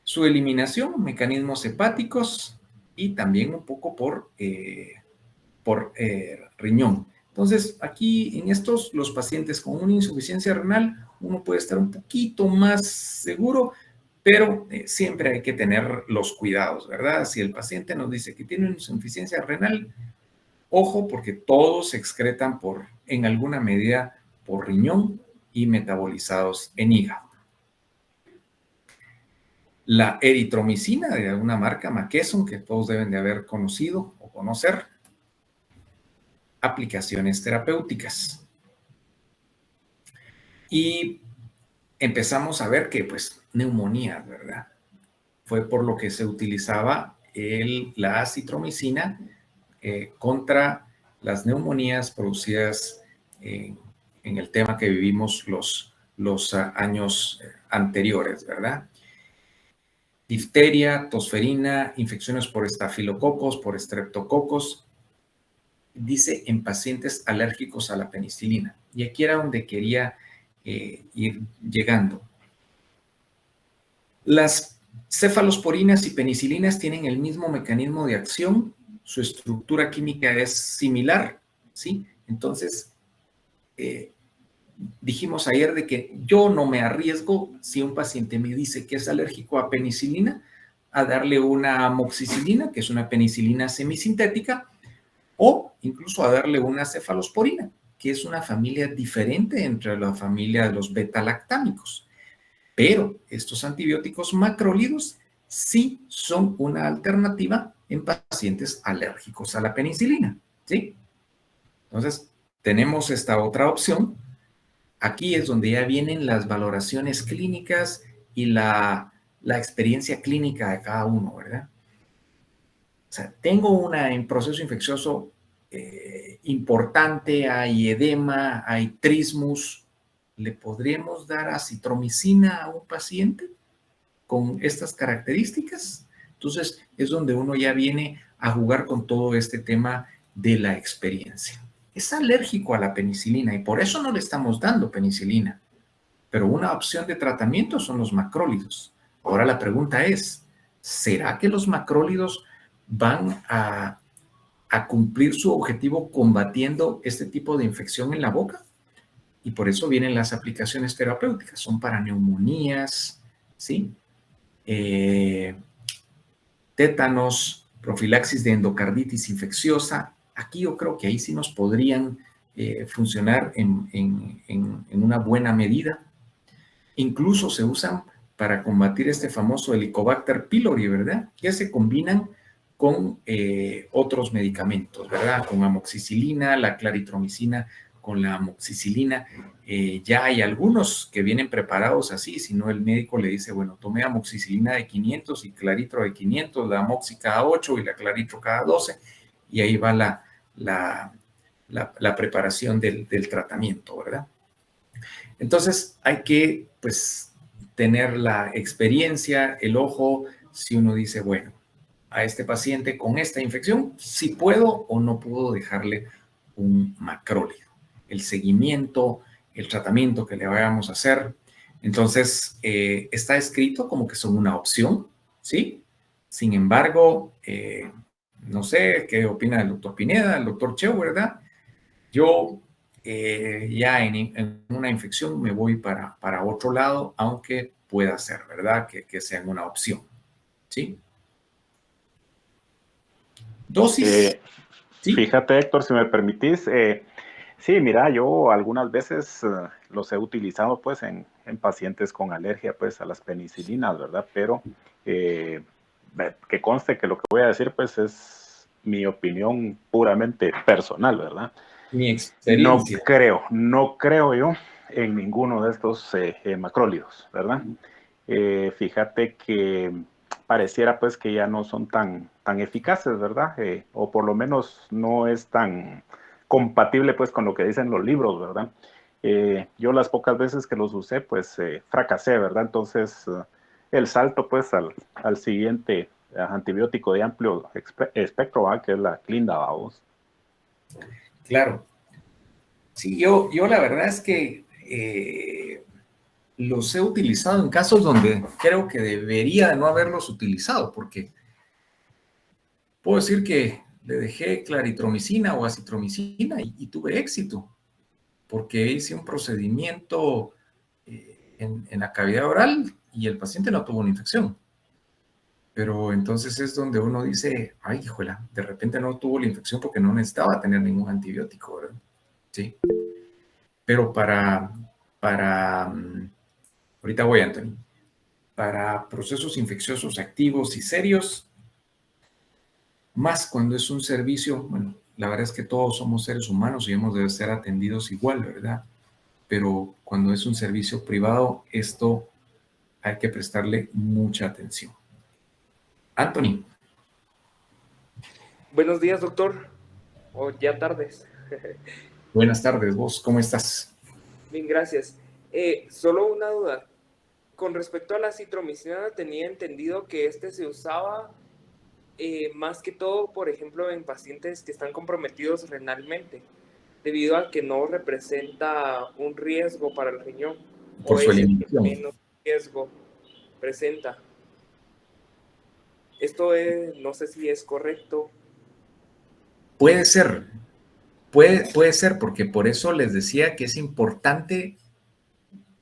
Su eliminación, mecanismos hepáticos y también un poco por riñón. Entonces, aquí en estos, los pacientes con una insuficiencia renal, uno puede estar un poquito más seguro, pero siempre hay que tener los cuidados, ¿verdad? Si el paciente nos dice que tiene una insuficiencia renal, ojo, porque todos se excretan en alguna medida por riñón y metabolizados en hígado. La eritromicina de una marca McKesson, que todos deben de haber conocido o conocer. Aplicaciones terapéuticas. Y empezamos a ver que, pues, neumonía, ¿verdad? Fue por lo que se utilizaba la acitromicina contra las neumonías producidas en el tema que vivimos los años anteriores, ¿verdad? Difteria, tosferina, infecciones por estafilococos, por estreptococos, dice en pacientes alérgicos a la penicilina. Y aquí era donde quería ir llegando. Las cefalosporinas y penicilinas tienen el mismo mecanismo de acción, su estructura química es similar, ¿sí? Entonces, dijimos ayer de que yo no me arriesgo, si un paciente me dice que es alérgico a penicilina, a darle una amoxicilina, que es una penicilina semisintética, o incluso a darle una cefalosporina, que es una familia diferente entre la familia de los beta-lactámicos. Pero estos antibióticos macrólidos sí son una alternativa en pacientes alérgicos a la penicilina, ¿sí? Entonces, tenemos esta otra opción. Aquí es donde ya vienen las valoraciones clínicas y la experiencia clínica de cada uno, ¿verdad? O sea, tengo un proceso infeccioso importante, hay edema, hay trismus. ¿Le podríamos dar acitromicina a un paciente con estas características? Entonces, es donde uno ya viene a jugar con todo este tema de la experiencia. Es alérgico a la penicilina y por eso no le estamos dando penicilina. pero una opción de tratamiento son los macrólidos. Ahora la pregunta es, ¿será que los macrólidos van a cumplir su objetivo combatiendo este tipo de infección en la boca? Y por eso vienen las aplicaciones terapéuticas. Son para neumonías, ¿sí? Tétanos, profilaxis de endocarditis infecciosa. Aquí yo creo que ahí sí nos podrían funcionar en una buena medida. Incluso se usan para combatir este famoso Helicobacter pylori, ¿verdad? Que se combinan con otros medicamentos, ¿verdad? Con amoxicilina, la claritromicina con la amoxicilina. Ya hay algunos que vienen preparados así, si no el médico le dice, bueno, tome amoxicilina de 500 y claritro de 500, la amoxi cada 8 y la claritro cada 12, y ahí va la preparación del tratamiento, ¿verdad? Entonces hay que, pues, tener la experiencia, el ojo, si uno dice, bueno, a este paciente con esta infección, si puedo o no puedo dejarle un macrólido. El seguimiento, el tratamiento que le vayamos a hacer. Entonces, está escrito como que son una opción, ¿sí? Sin embargo, no sé qué opina el doctor Pineda, el doctor Cheo, ¿verdad? Yo ya en una infección me voy para otro lado, aunque pueda ser, ¿verdad? Que sean una opción, ¿sí? Dosis. ¿Sí? Fíjate, Héctor, si me permitís, sí, mira, yo algunas veces los he utilizado pues en pacientes con alergia pues a las penicilinas, ¿verdad? Pero que conste que lo que voy a decir pues es mi opinión puramente personal, ¿verdad? Mi experiencia. No creo yo en ninguno de estos macrólidos, ¿verdad? Fíjate que pareciera pues que ya no son tan eficaces, ¿verdad? O por lo menos no es tan compatible pues con lo que dicen los libros, ¿verdad? Yo las pocas veces que los usé pues fracasé, ¿verdad? Entonces el salto pues al siguiente antibiótico de amplio espectro, ¿verdad? Que es la Clinda. Claro. Sí, yo la verdad es que los he utilizado en casos donde creo que debería de no haberlos utilizado, porque puedo decir que le dejé claritromicina o acitromicina y tuve éxito, porque hice un procedimiento en la cavidad oral y el paciente no tuvo una infección. Pero entonces es donde uno dice, ay, híjola, de repente no tuvo la infección porque no necesitaba tener ningún antibiótico, ¿verdad? Sí. Pero ahorita voy, Anthony, para procesos infecciosos activos y serios, más cuando es un servicio, bueno, la verdad es que todos somos seres humanos y hemos de ser atendidos igual, ¿verdad? Pero cuando es un servicio privado, esto hay que prestarle mucha atención. Anthony. Buenos días, doctor. O ya tardes. Buenas tardes, ¿vos cómo estás? Bien, gracias. Solo una duda. Con respecto a la acitromicina, tenía entendido que este se usaba más que todo, por ejemplo, en pacientes que están comprometidos renalmente, debido a que no representa un riesgo para el riñón. Por o su es el que eliminación. menos riesgo presenta. Esto no sé si es correcto. Puede ser. Puede ser, porque por eso les decía que es importante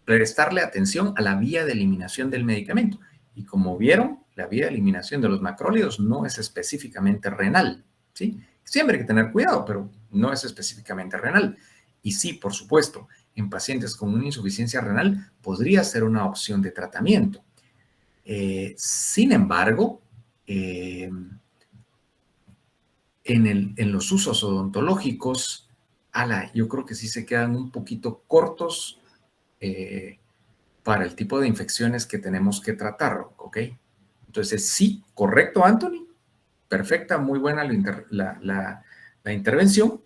prestarle atención a la vía de eliminación del medicamento. Y como vieron, la vía de eliminación de los macrólidos no es específicamente renal, ¿sí? Siempre hay que tener cuidado, pero no es específicamente renal. Y sí, por supuesto, en pacientes con una insuficiencia renal podría ser una opción de tratamiento. Sin embargo, en los usos odontológicos, yo creo que sí se quedan un poquito cortos para el tipo de infecciones que tenemos que tratar, ¿ok? Entonces, sí, correcto, Anthony. Perfecta, muy buena la intervención,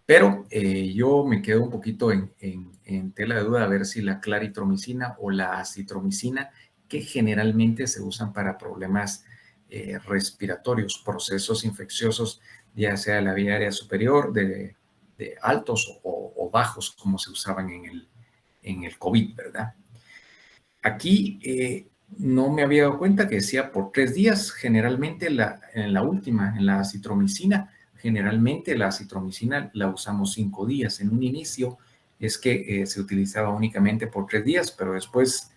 pero yo me quedo un poquito en tela de duda a ver si la claritromicina o la acitromicina, que generalmente se usan para problemas respiratorios, procesos infecciosos, ya sea de la vía aérea superior, de altos o bajos, como se usaban en en el COVID, ¿verdad? Aquí no me había dado cuenta que decía por 3 días, generalmente en la última, en la acitromicina, generalmente la acitromicina la usamos 5 días. En un inicio es que se utilizaba únicamente por 3 días, pero después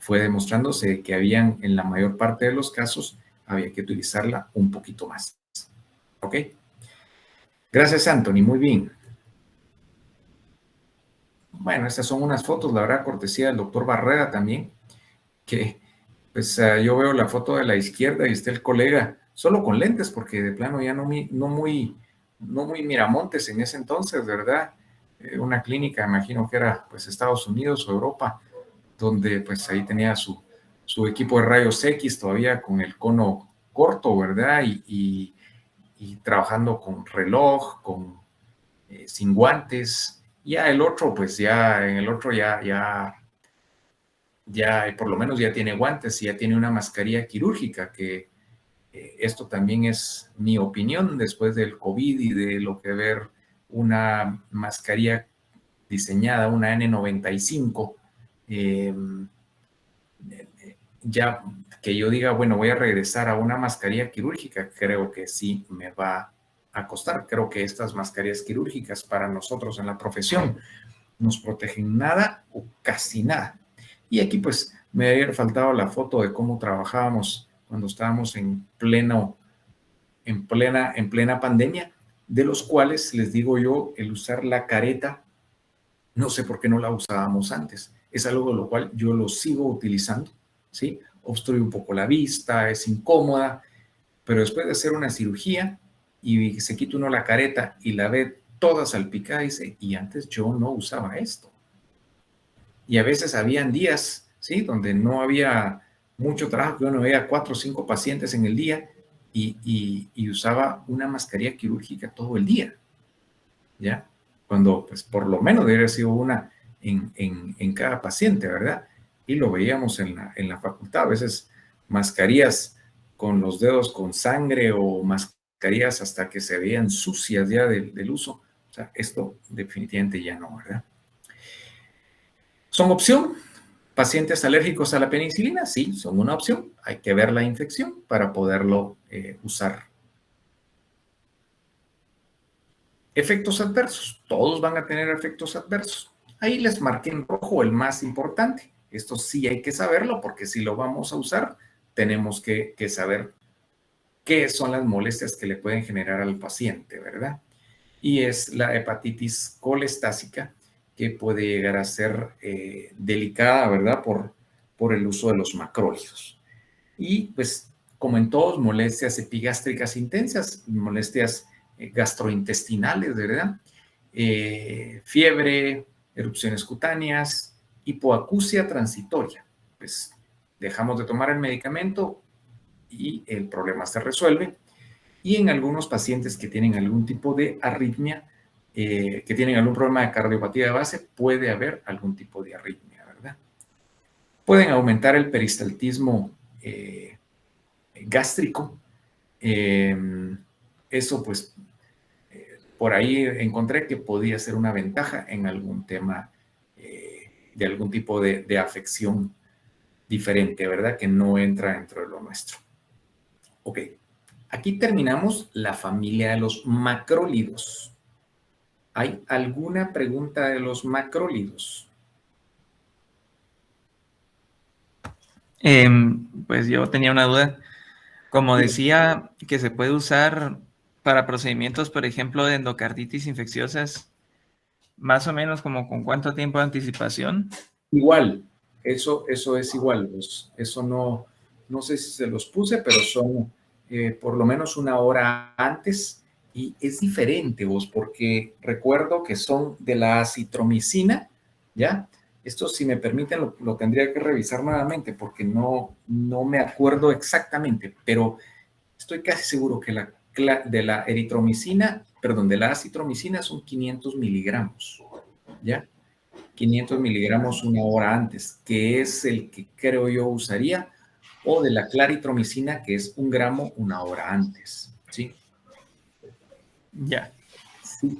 fue demostrándose que habían, en la mayor parte de los casos, había que utilizarla un poquito más. ¿Ok? Gracias, Anthony. Muy bien. Bueno, estas son unas fotos, la verdad, cortesía del doctor Barrera también, que pues yo veo la foto de la izquierda y está el colega solo con lentes, porque de plano ya no muy miramontes en ese entonces, ¿verdad? Una clínica, imagino que era pues Estados Unidos o Europa, donde pues ahí tenía su equipo de rayos X todavía con el cono corto, ¿verdad? Y trabajando con reloj, sin guantes. Ya el otro, pues ya en el otro ya por lo menos ya tiene guantes y ya tiene una mascarilla quirúrgica, que esto también es mi opinión después del COVID y de lo que ver una mascarilla diseñada, una N95, ya que yo diga, bueno, voy a regresar a una mascarilla quirúrgica, creo que sí me va a costar. Creo que estas mascarillas quirúrgicas para nosotros en la profesión nos protegen nada o casi nada. Y aquí pues me había faltado la foto de cómo trabajábamos cuando estábamos en plena pandemia, de los cuales les digo yo, el usar la careta, no sé por qué no la usábamos antes. Es algo de lo cual yo lo sigo utilizando, ¿sí? Obstruye un poco la vista, es incómoda, pero después de hacer una cirugía y se quita uno la careta y la ve toda salpicada, dice, y antes yo no usaba esto. Y a veces habían días, ¿sí?, donde no había mucho trabajo, que uno veía 4 o 5 pacientes en el día y usaba una mascarilla quirúrgica todo el día, ¿ya? Cuando, pues, por lo menos debería haber sido una en cada paciente, ¿verdad? Y lo veíamos en la facultad, a veces mascarillas con los dedos con sangre o mascarillas hasta que se veían sucias ya del uso. O sea, esto definitivamente ya no, ¿verdad? ¿Son opción? ¿Pacientes alérgicos a la penicilina? Sí, son una opción. Hay que ver la infección para poderlo usar. Efectos adversos. Todos van a tener efectos adversos. Ahí les marqué en rojo el más importante. Esto sí hay que saberlo, porque si lo vamos a usar, tenemos que saber qué son las molestias que le pueden generar al paciente, ¿verdad? Y es la hepatitis colestásica, que puede llegar a ser delicada, ¿verdad? Por el uso de los macrólidos. Y pues, como en todos, molestias epigástricas intensas, molestias gastrointestinales, ¿verdad? Fiebre, erupciones cutáneas, hipoacusia transitoria. Pues dejamos de tomar el medicamento y el problema se resuelve. Y en algunos pacientes que tienen algún tipo de arritmia, que tienen algún problema de cardiopatía de base, puede haber algún tipo de arritmia, ¿verdad? Pueden aumentar el peristaltismo gástrico. Eso, pues, por ahí encontré que podía ser una ventaja en algún tema de algún tipo de afección diferente, ¿verdad? Que no entra dentro de lo nuestro. Ok. Aquí terminamos la familia de los macrólidos. ¿Hay alguna pregunta de los macrólidos? Pues yo tenía una duda. Como decía, que se puede usar para procedimientos, por ejemplo, de endocarditis infecciosas, más o menos como con cuánto tiempo de anticipación. Igual, eso es igual. Pues, eso no sé si se los puse, pero son por lo menos 1 hora antes. Y es diferente, vos, porque recuerdo que son de la acitromicina, ¿ya? Esto, si me permiten, lo tendría que revisar nuevamente, porque no me acuerdo exactamente, pero estoy casi seguro que de la eritromicina, perdón, de la acitromicina son 500 miligramos, ¿ya? 500 miligramos 1 hora antes, que es el que creo yo usaría, o de la claritromicina, que es 1 gramo 1 hora antes, ¿sí? Ya.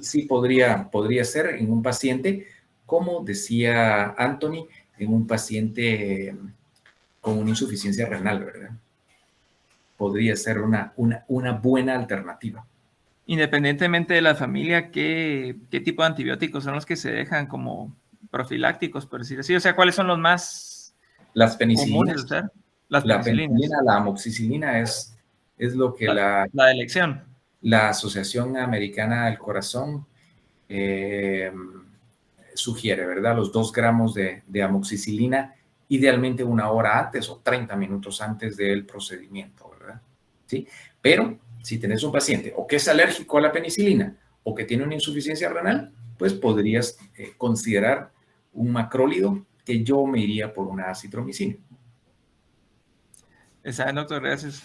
Sí podría ser en un paciente, como decía Anthony, en un paciente con una insuficiencia renal, ¿verdad? Podría ser una buena alternativa. Independientemente de la familia, ¿qué tipo de antibióticos son los que se dejan como profilácticos, por decir así? O sea, ¿cuáles son los más Las comunes de penicilinas, usar? Las la penicilinas. penicilina, la amoxicilina es lo que La de elección. la Asociación Americana del Corazón sugiere, ¿verdad? Los 2 gramos de amoxicilina, idealmente 1 hora antes o 30 minutos antes del procedimiento, ¿verdad? ¿Sí? Pero si tenés un paciente o que es alérgico a la penicilina o que tiene una insuficiencia renal, pues podrías considerar un macrólido, que yo me iría por una acitromicina. Está bien, doctor, gracias.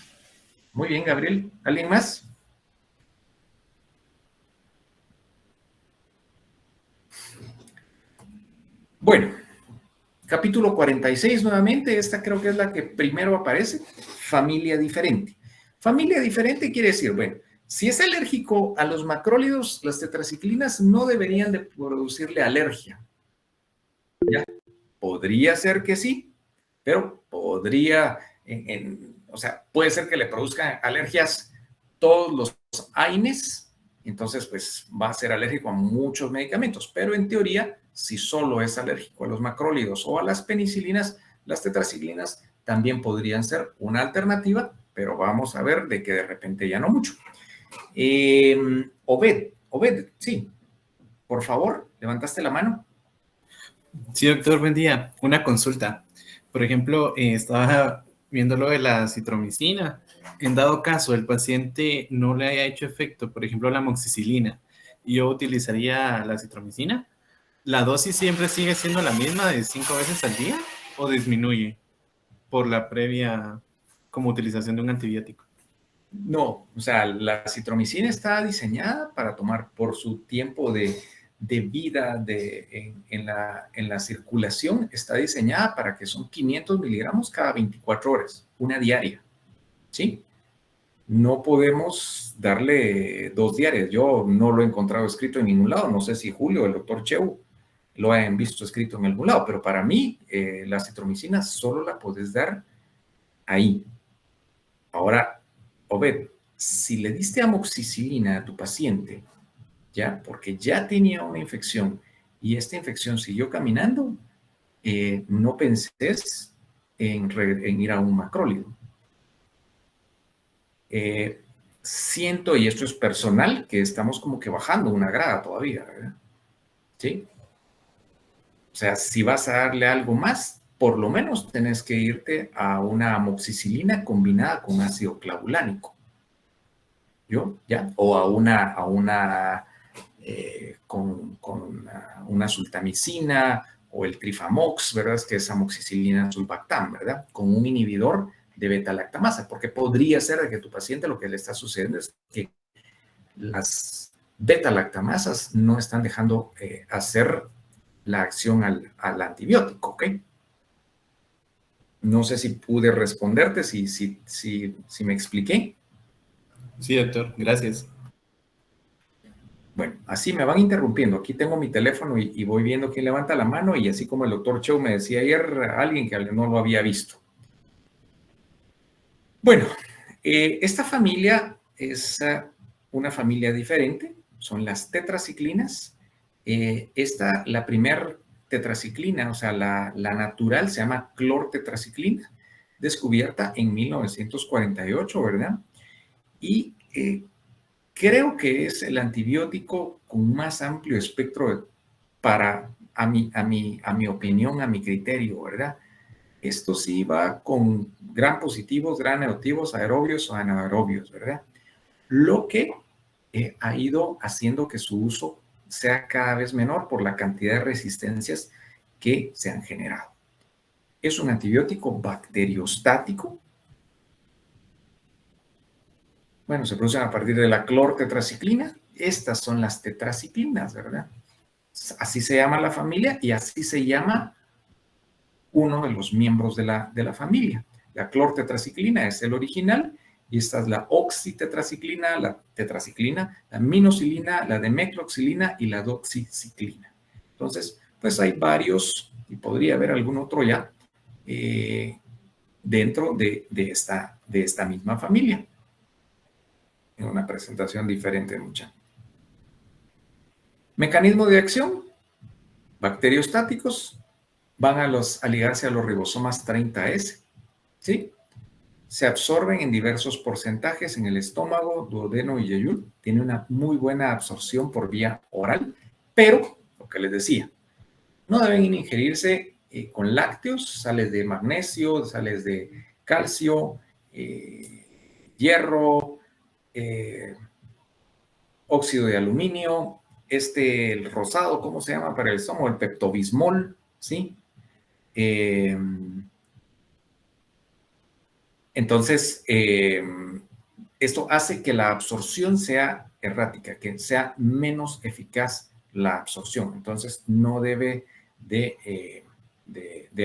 Muy bien, Gabriel. ¿Alguien más? Bueno, capítulo 46 nuevamente. Esta creo que es la que primero aparece. Familia diferente. Familia diferente quiere decir, bueno, si es alérgico a los macrólidos, las tetraciclinas no deberían de producirle alergia. ¿Ya? Podría ser que sí, pero podría, o sea, puede ser que le produzcan alergias todos los AINES, entonces pues va a ser alérgico a muchos medicamentos, pero en teoría, si solo es alérgico a los macrólidos o a las penicilinas, las tetraciclinas también podrían ser una alternativa, pero vamos a ver de que de repente ya no mucho. Obed, sí, por favor, levantaste la mano. Sí, doctor, buen día. Una consulta. Por ejemplo, estaba viendo lo de la citromicina. En dado caso, el paciente no le haya hecho efecto, por ejemplo, la amoxicilina, yo utilizaría la citromicina. ¿La dosis siempre sigue siendo la misma de 5 veces al día o disminuye por la previa como utilización de un antibiótico? No, o sea, la citromicina está diseñada para tomar por su tiempo de vida en la circulación, está diseñada para que son 500 miligramos cada 24 horas, una diaria, ¿sí? No podemos darle 2 diarias. Yo no lo he encontrado escrito en ningún lado. No sé si Julio o el doctor Cheu lo hayan visto escrito en algún lado, pero para mí la citromicina solo la puedes dar ahí. Ahora, Obed, si le diste amoxicilina a tu paciente, ya, porque ya tenía una infección y esta infección siguió caminando, no penses en ir a un macrólido. Siento, y esto es personal, que estamos como que bajando una grada todavía, ¿verdad? ¿Sí? O sea, si vas a darle algo más, por lo menos tenés que irte a una amoxicilina combinada con ácido clavulánico. ¿Yo? ¿Ya? O a una sultamicina o el trifamox, ¿verdad? Es que es amoxicilina sulbactam, ¿verdad? Con un inhibidor de beta-lactamasa, porque podría ser de que tu paciente lo que le está sucediendo es que las beta-lactamasas no están dejando hacer la acción al antibiótico, ¿ok? No sé si pude responderte, si me expliqué. Sí, doctor, gracias. Bueno, así me van interrumpiendo. Aquí tengo mi teléfono y voy viendo quién levanta la mano, y así como el doctor Chou me decía ayer, alguien que no lo había visto. Bueno, esta familia es una familia diferente, son las tetraciclinas. La primer tetraciclina, o sea, la natural, se llama clortetraciclina, descubierta en 1948, ¿verdad? Y creo que es el antibiótico con más amplio espectro a mi opinión, a mi criterio, ¿verdad? Esto sí va con gram positivos, gram negativos, aerobios o anaerobios, ¿verdad? Lo que ha ido haciendo que su uso sea cada vez menor por la cantidad de resistencias que se han generado. Es un antibiótico bacteriostático. Bueno, se producen a partir de la clortetraciclina. Estas son las tetraciclinas, ¿verdad? Así se llama la familia y así se llama uno de los miembros de la familia. La clortetraciclina es el original y esta es la oxitetraciclina, la tetraciclina, la minoxidilina, la demecloxilina y la doxiciclina. Entonces, pues hay varios, y podría haber algún otro ya, dentro de esta misma familia. En una presentación diferente, mucha. Mecanismo de acción. Bacteriostáticos van a ligarse a los ribosomas 30S, ¿sí? Se absorben en diversos porcentajes en el estómago, duodeno y yeyul. Tiene una muy buena absorción por vía oral, pero, lo que les decía, no deben ingerirse con lácteos, sales de magnesio, sales de calcio, hierro, óxido de aluminio, el rosado, ¿cómo se llama para el estómago? El peptobismol, ¿sí? Entonces, esto hace que la absorción sea errática, que sea menos eficaz la absorción. Entonces, no debe de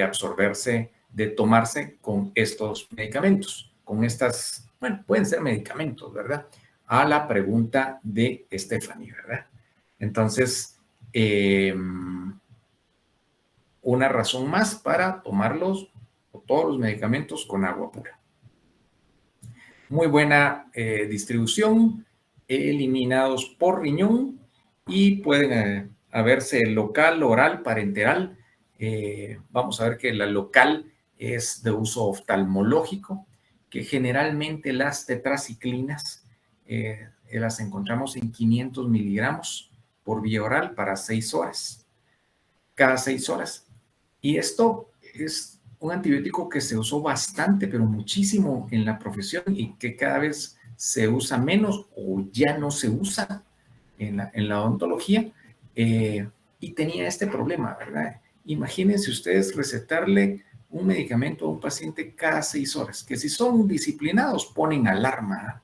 absorberse, de tomarse con estos medicamentos, con estas, bueno, pueden ser medicamentos, ¿verdad? A la pregunta de Stephanie, ¿verdad? Entonces, una razón más para tomarlos o todos los medicamentos con agua pura. Muy buena distribución, eliminados por riñón y pueden haberse local, oral, parenteral. Vamos a ver que la local es de uso oftalmológico, que generalmente las tetraciclinas las encontramos en 500 miligramos por vía oral para 6 horas, cada 6 horas. Y esto es un antibiótico que se usó bastante, pero muchísimo en la profesión y que cada vez se usa menos o ya no se usa en la odontología. Y tenía este problema, ¿verdad? Imagínense ustedes recetarle un medicamento a un paciente cada 6 horas, que si son disciplinados ponen alarma,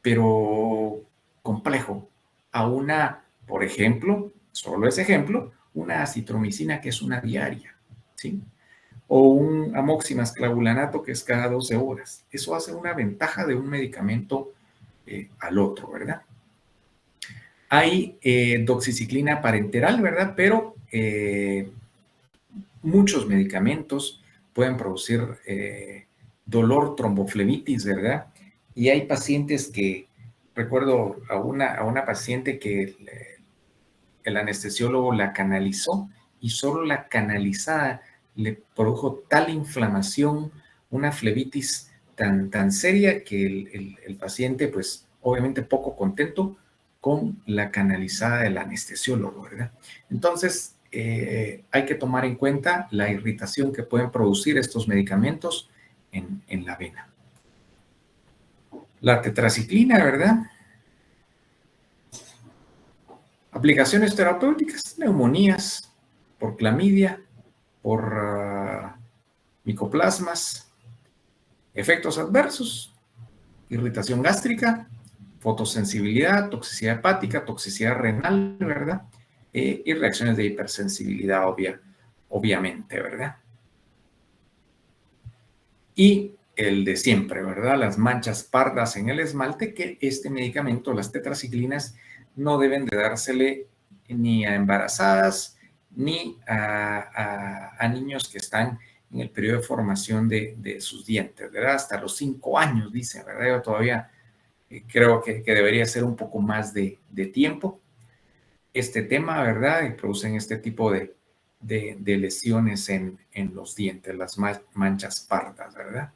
pero complejo. A una, por ejemplo, solo ese ejemplo, una acitromicina que es una diaria, ¿sí? O un amoxicilina clavulanato que es cada 12 horas. Eso hace una ventaja de un medicamento al otro, ¿verdad? Hay doxiciclina parenteral, ¿verdad? Pero muchos medicamentos pueden producir dolor, tromboflebitis, ¿verdad? Y hay pacientes que, recuerdo a una paciente que el anestesiólogo la canalizó y solo la canalizada le produjo tal inflamación, una flebitis tan seria que el paciente, pues, obviamente poco contento con la canalizada del anestesiólogo, ¿verdad? Entonces, hay que tomar en cuenta la irritación que pueden producir estos medicamentos en la vena. La tetraciclina, ¿verdad? Aplicaciones terapéuticas, neumonías, por clamidia, por micoplasmas, efectos adversos, irritación gástrica, fotosensibilidad, toxicidad hepática, toxicidad renal, ¿verdad? Y reacciones de hipersensibilidad obviamente, ¿verdad? Y el de siempre, ¿verdad? Las manchas pardas en el esmalte, que este medicamento, las tetraciclinas, no deben de dársele ni a embarazadas, ni a niños que están en el periodo de formación de sus dientes, ¿verdad? Hasta los 5 años, dice, ¿verdad? Yo todavía creo que debería ser un poco más de tiempo este tema, ¿verdad? Y producen este tipo de lesiones en los dientes, las manchas pardas, ¿verdad?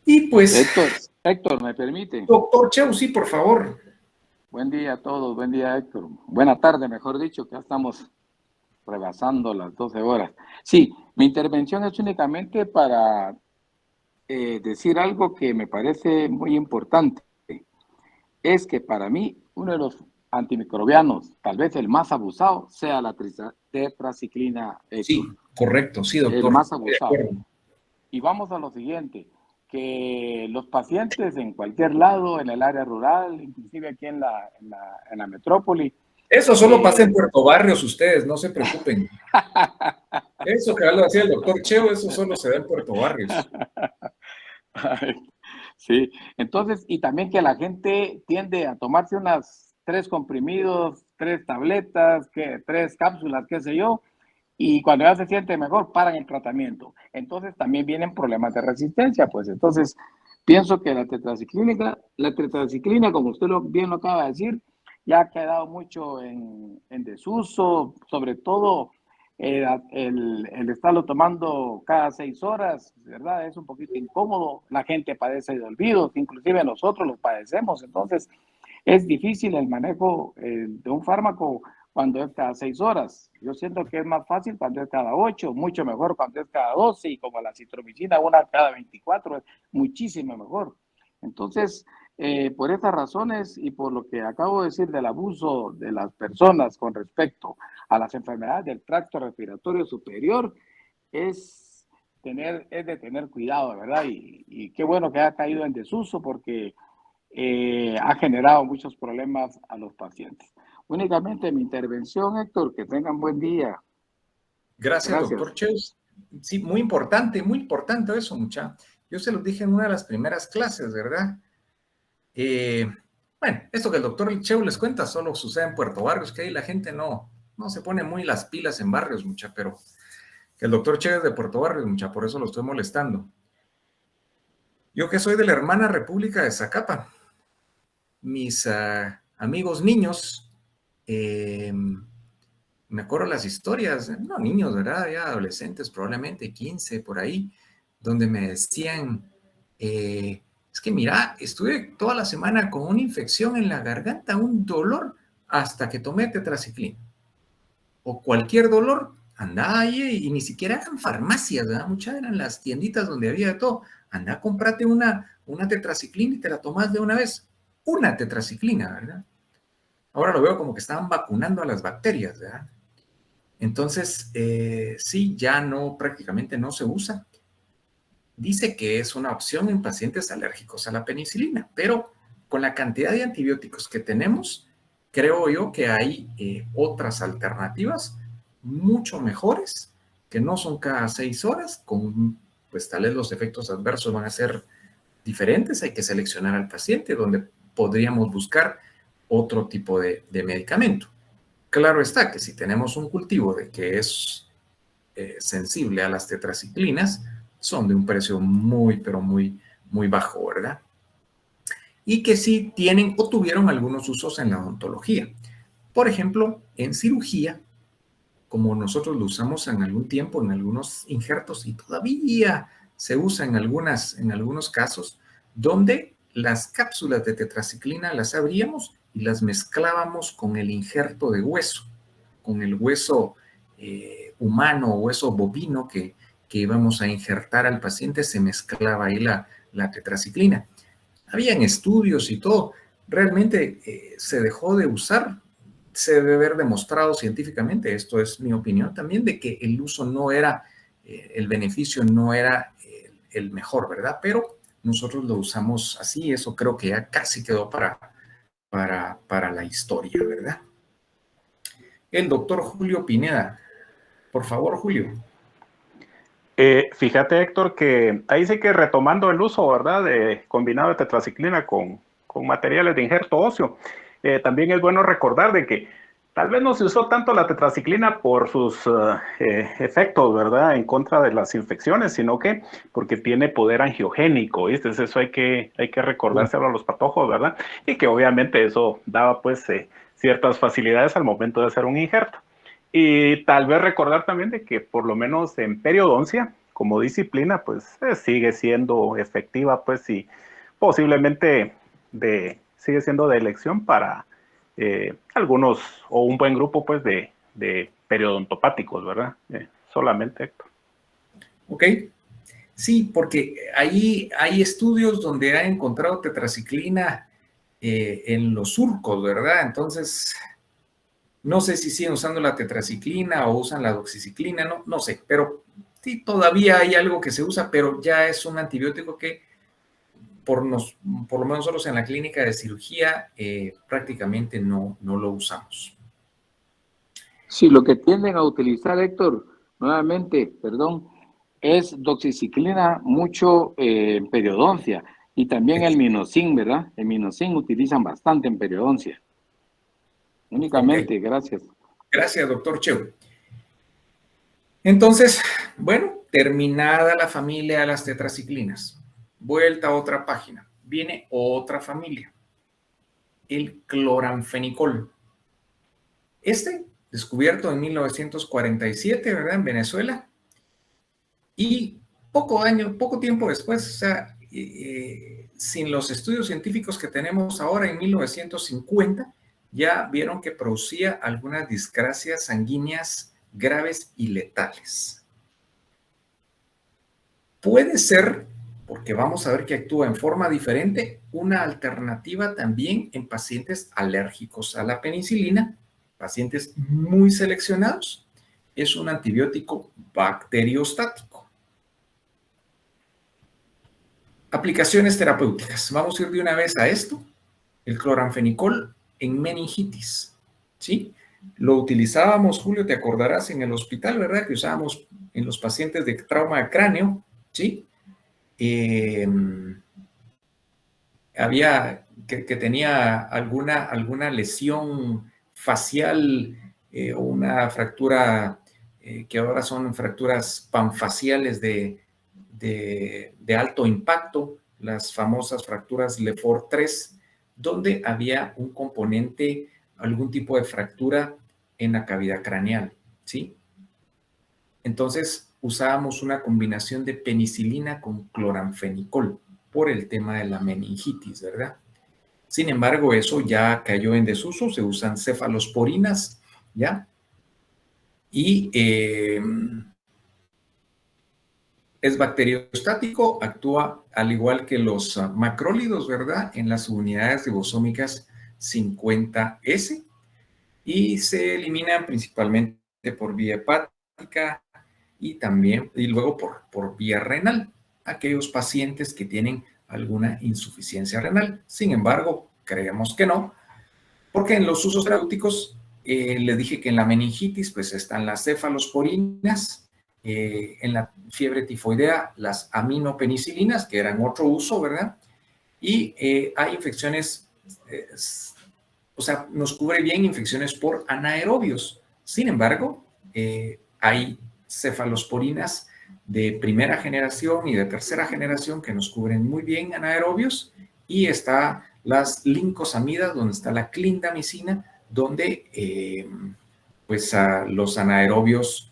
Y pues... Héctor, ¿me permite? Doctor Cheu, sí, por favor. Buen día a todos, buen día, Héctor. Buena tarde, mejor dicho, que ya estamos rebasando las 12 horas. Sí, mi intervención es únicamente para decir algo que me parece muy importante. Es que para mí, uno de los antimicrobianos, tal vez el más abusado, sea la tetraciclina. Sí, correcto, sí, doctor. El más abusado. Y vamos a lo siguiente, que los pacientes en cualquier lado, en el área rural, inclusive aquí en la metrópoli. Eso solo pasa en Puerto Barrios ustedes, no se preocupen. Eso que lo hacía el doctor Cheo, eso solo se da en Puerto Barrios. Sí, entonces, y también que la gente tiende a tomarse unas 3 comprimidos, 3 tabletas, 3 cápsulas, qué sé yo, y cuando ya se siente mejor, paran el tratamiento. Entonces también vienen problemas de resistencia, pues entonces pienso que la tetraciclina, como usted bien lo acaba de decir, ya ha quedado mucho en desuso, sobre todo el estarlo tomando cada 6 horas, ¿verdad? Es un poquito incómodo, la gente padece de olvidos, inclusive nosotros los padecemos, entonces es difícil el manejo de un fármaco cuando es cada 6 horas. Yo siento que es más fácil cuando es cada 8, mucho mejor cuando es cada 12, y como la citromicina, una cada 24, es muchísimo mejor. Entonces, por estas razones y por lo que acabo de decir del abuso de las personas con respecto a las enfermedades del tracto respiratorio superior, es de tener cuidado, ¿verdad? Y qué bueno que ha caído en desuso, porque ha generado muchos problemas a los pacientes. Únicamente mi intervención, Héctor, que tengan buen día. Gracias. Doctor Cheus. Sí, muy importante eso, mucha. Yo se los dije en una de las primeras clases, ¿verdad? Bueno, esto que el doctor Cheus les cuenta solo sucede en Puerto Barrios, que ahí la gente no se pone muy las pilas en Barrios, mucha, pero que el doctor Cheus es de Puerto Barrios, mucha, por eso lo estoy molestando. Yo que soy de la hermana República de Zacapa, mis amigos niños, me acuerdo las historias, no niños, ¿verdad? Ya adolescentes, probablemente 15 por ahí, donde me decían, es que mira, estuve toda la semana con una infección en la garganta, un dolor, hasta que tomé tetraciclina. O cualquier dolor, andá ahí, y ni siquiera eran farmacias, ¿verdad? Muchas eran las tienditas donde había de todo. Andá, cómprate una tetraciclina y te la tomás de una vez. Una tetraciclina, ¿verdad? Ahora lo veo como que estaban vacunando a las bacterias, ¿verdad? Entonces, sí, ya prácticamente no se usa. Dice que es una opción en pacientes alérgicos a la penicilina, pero con la cantidad de antibióticos que tenemos, creo yo que hay otras alternativas mucho mejores, que no son cada 6 horas, pues tal vez los efectos adversos van a ser diferentes, hay que seleccionar al paciente, donde podríamos buscar otro tipo de medicamento. Claro está que si tenemos un cultivo de que es sensible a las tetraciclinas, son de un precio muy, pero muy, muy bajo, ¿verdad? Y que sí tienen o tuvieron algunos usos en la odontología. Por ejemplo, en cirugía, como nosotros lo usamos en algún tiempo, en algunos injertos, y todavía se usa en algunos casos, donde las cápsulas de tetraciclina las abríamos y las mezclábamos con el injerto de hueso, con el hueso humano o hueso bovino que íbamos a injertar al paciente, se mezclaba ahí la tetraciclina. Habían estudios y todo. Realmente se dejó de usar. Se debe haber demostrado científicamente, esto es mi opinión también, de que el uso no era, el beneficio no era el mejor, ¿verdad? Pero nosotros lo usamos así, eso creo que ya casi quedó para la historia, ¿verdad? El doctor Julio Pineda. Por favor, Julio. Fíjate, Héctor, que ahí sí que retomando el uso, ¿verdad?, de combinado de tetraciclina con materiales de injerto óseo, también es bueno recordar de que tal vez no se usó tanto la tetraciclina por sus efectos, ¿verdad?, en contra de las infecciones, sino que porque tiene poder angiogénico, ¿viste? Eso hay que recordárselo a los patojos, ¿verdad? Y que obviamente eso daba pues ciertas facilidades al momento de hacer un injerto. Y tal vez recordar también de que por lo menos en periodoncia, como disciplina, pues sigue siendo efectiva, pues, y posiblemente sigue siendo de elección para algunos o un buen grupo, pues, de periodontopáticos, ¿verdad? Solamente, Héctor. Ok. Sí, porque ahí hay estudios donde ha encontrado tetraciclina en los surcos, ¿verdad? Entonces, no sé si siguen usando la tetraciclina o usan la doxiciclina, no sé, pero sí, todavía hay algo que se usa, pero ya es un antibiótico que por lo menos nosotros en la clínica de cirugía prácticamente no lo usamos. Sí, lo que tienden a utilizar, Héctor, nuevamente, perdón, es doxiciclina mucho en periodoncia y también el minocin, ¿verdad? El minocin utilizan bastante en periodoncia. Únicamente, gracias. Gracias, doctor Cheu. Entonces, bueno, terminada la familia de las tetraciclinas, vuelta a otra página, viene otra familia, el cloranfenicol. Descubierto en 1947, ¿verdad? En Venezuela. Y poco tiempo después, o sea, sin los estudios científicos que tenemos ahora, en 1950, ya vieron que producía algunas discrasias sanguíneas graves y letales. Puede ser, porque vamos a ver que actúa en forma diferente, una alternativa también en pacientes alérgicos a la penicilina, pacientes muy seleccionados. Es un antibiótico bacteriostático. Aplicaciones terapéuticas. Vamos a ir de una vez a esto. El cloranfenicol en meningitis, ¿sí? Lo utilizábamos, Julio, te acordarás, en el hospital, ¿verdad? Que usábamos en los pacientes de trauma de cráneo, ¿sí? Había que tenía alguna lesión facial o una fractura que ahora son fracturas panfaciales de alto impacto, las famosas fracturas Lefort 3, donde había un componente, algún tipo de fractura en la cavidad craneal, ¿sí? Entonces usábamos una combinación de penicilina con cloranfenicol por el tema de la meningitis, ¿verdad? Sin embargo, eso ya cayó en desuso, se usan cefalosporinas, ¿ya? Y es bacteriostático, actúa al igual que los macrólidos, ¿verdad? En las unidades ribosómicas 50S y se eliminan principalmente por vía hepática y luego por vía renal, aquellos pacientes que tienen alguna insuficiencia renal. Sin embargo, creemos que no, porque en los usos terapéuticos le dije que en la meningitis pues están las cefalosporinas, en la fiebre tifoidea las aminopenicilinas, que eran otro uso, ¿verdad? Y hay infecciones, o sea, nos cubre bien infecciones por anaerobios. Sin embargo, hay cefalosporinas de primera generación y de tercera generación que nos cubren muy bien anaerobios, y está las lincosamidas, donde está la clindamicina, donde los anaerobios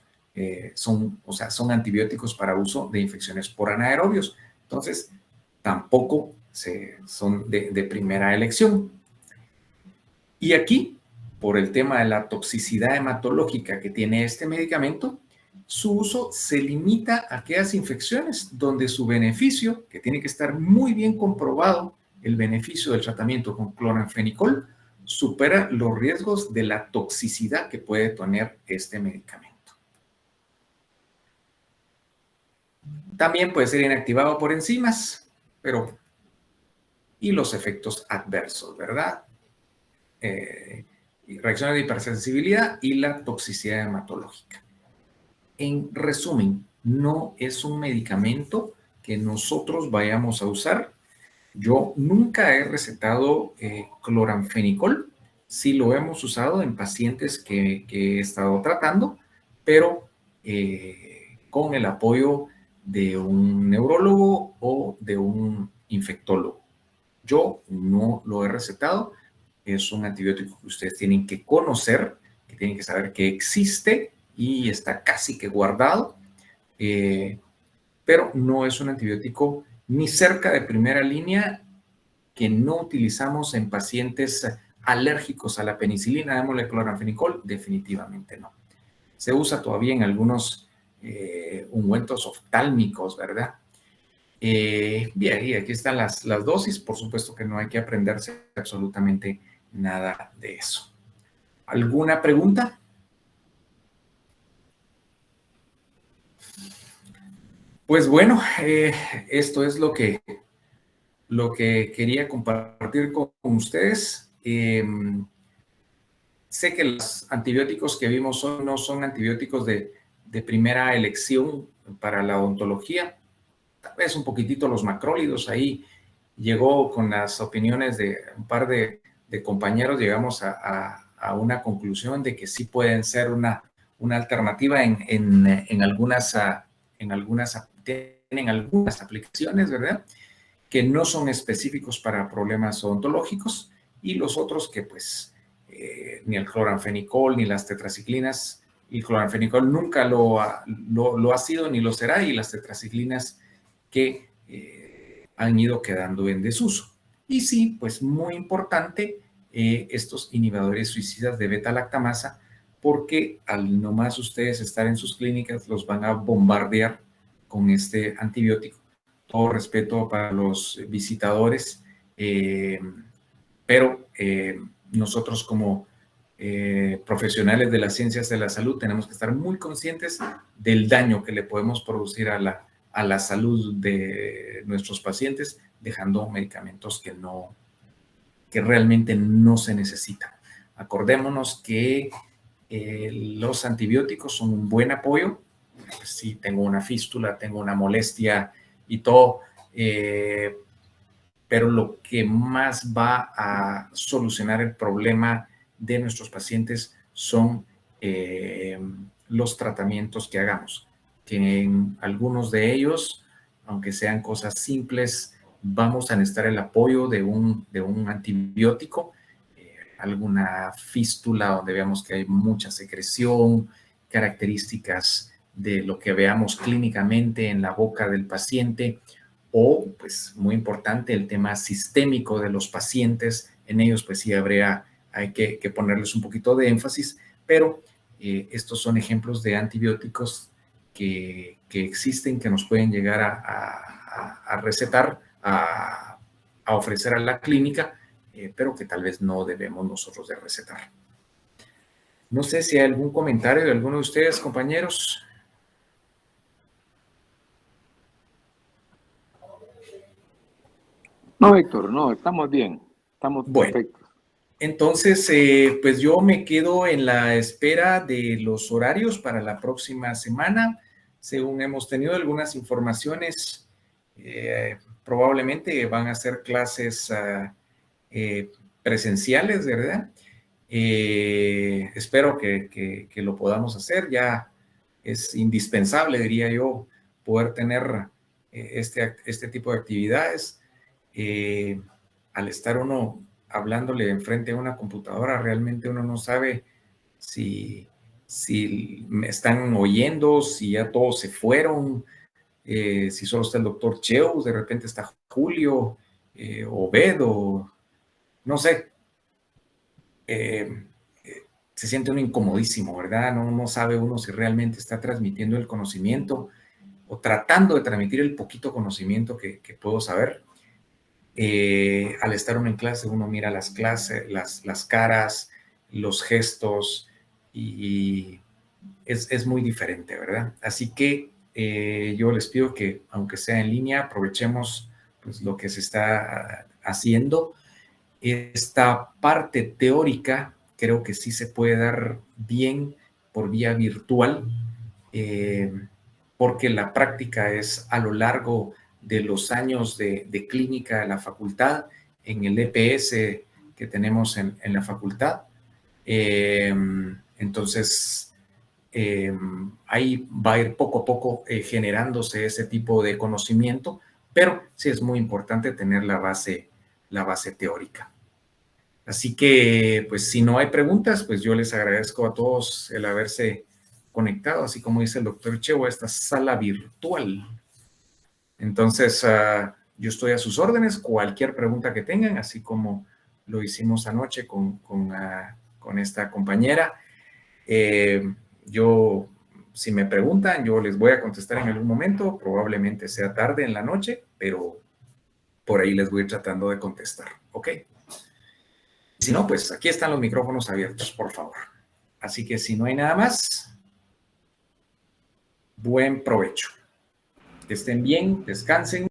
son antibióticos para uso de infecciones por anaerobios. Entonces, tampoco son de primera elección. Y aquí, por el tema de la toxicidad hematológica que tiene este medicamento, su uso se limita a aquellas infecciones donde su beneficio, que tiene que estar muy bien comprobado, el beneficio del tratamiento con cloranfenicol, supera los riesgos de la toxicidad que puede tener este medicamento. También puede ser inactivado por enzimas, y los efectos adversos, ¿verdad? Reacciones de hipersensibilidad y la toxicidad hematológica. En resumen, no es un medicamento que nosotros vayamos a usar. Yo nunca he recetado cloranfenicol. Sí lo hemos usado en pacientes que he estado tratando, pero con el apoyo de un neurólogo o de un infectólogo. Yo no lo he recetado. Es un antibiótico que ustedes tienen que conocer, que tienen que saber que existe y está casi que guardado, pero no es un antibiótico ni cerca de primera línea, que no utilizamos en pacientes alérgicos a la penicilina. Démosle cloranfenicol, definitivamente no. Se usa todavía en algunos ungüentos oftálmicos, ¿verdad? Bien, y aquí están las dosis. Por supuesto que no hay que aprenderse absolutamente nada de eso. ¿Alguna pregunta? Pues bueno, esto es lo que quería compartir con ustedes. Sé que los antibióticos que vimos hoy no son antibióticos de primera elección para la odontología. Tal vez un poquitito los macrólidos ahí llegó con las opiniones de un par de compañeros, llegamos a a una conclusión de que sí pueden ser una alternativa en algunas tienen algunas aplicaciones, ¿verdad? Que no son específicos para problemas odontológicos, y los otros que pues ni el cloranfenicol ni las tetraciclinas, y el cloranfenicol nunca lo ha sido ni lo será, y las tetraciclinas que han ido quedando en desuso. Y sí, pues muy importante, estos inhibidores suicidas de beta-lactamasa, porque al nomás ustedes estar en sus clínicas los van a bombardear con este antibiótico. Todo respeto para los visitadores, pero nosotros como profesionales de las ciencias de la salud tenemos que estar muy conscientes del daño que le podemos producir a la salud de nuestros pacientes, dejando medicamentos que realmente no se necesitan. Acordémonos que los antibióticos son un buen apoyo. Si tengo una fístula, tengo una molestia y todo, pero lo que más va a solucionar el problema de nuestros pacientes son los tratamientos que hagamos, que en algunos de ellos, aunque sean cosas simples, vamos a necesitar el apoyo de un antibiótico. Alguna fístula donde veamos que hay mucha secreción, características de lo que veamos clínicamente en la boca del paciente, o pues muy importante el tema sistémico de los pacientes. En ellos pues sí hay que ponerles un poquito de énfasis, pero estos son ejemplos de antibióticos que existen, que nos pueden llegar a recetar, a ofrecer a la clínica, pero que tal vez no debemos nosotros de recetar. No sé si hay algún comentario de alguno de ustedes, compañeros. No, Héctor, no, estamos bien, estamos perfectos. Entonces, pues yo me quedo en la espera de los horarios para la próxima semana. Según hemos tenido algunas informaciones, probablemente van a ser clases presenciales, ¿verdad? Espero que lo podamos hacer. Ya es indispensable, diría yo, poder tener este tipo de actividades. Al estar uno hablándole enfrente a una computadora, realmente uno no sabe si me están oyendo, si ya todos se fueron, si solo está el doctor Cheus, de repente está Julio, Obed, o no sé. Se siente uno incomodísimo, ¿verdad? No sabe uno si realmente está transmitiendo el conocimiento o tratando de transmitir el poquito conocimiento que puedo saber. Al estar uno en clase, uno mira las clases, las caras, los gestos, y es muy diferente, ¿verdad? Así que yo les pido que, aunque sea en línea, aprovechemos pues, lo que se está haciendo. Esta parte teórica creo que sí se puede dar bien por vía virtual, porque la práctica es a lo largo de los años de clínica de la facultad, en el EPS que tenemos en la facultad. Entonces, ahí va a ir poco a poco generándose ese tipo de conocimiento, pero sí es muy importante tener la base teórica. Así que, pues, si no hay preguntas, pues yo les agradezco a todos el haberse conectado, así como dice el doctor Chewa, a esta sala virtual. Entonces, yo estoy a sus órdenes, cualquier pregunta que tengan, así como lo hicimos anoche con esta compañera. Si me preguntan, yo les voy a contestar en algún momento, probablemente sea tarde en la noche, pero por ahí les voy a ir tratando de contestar, ¿ok? Si no, pues aquí están los micrófonos abiertos, por favor. Así que si no hay nada más, buen provecho. Que estén bien, descansen.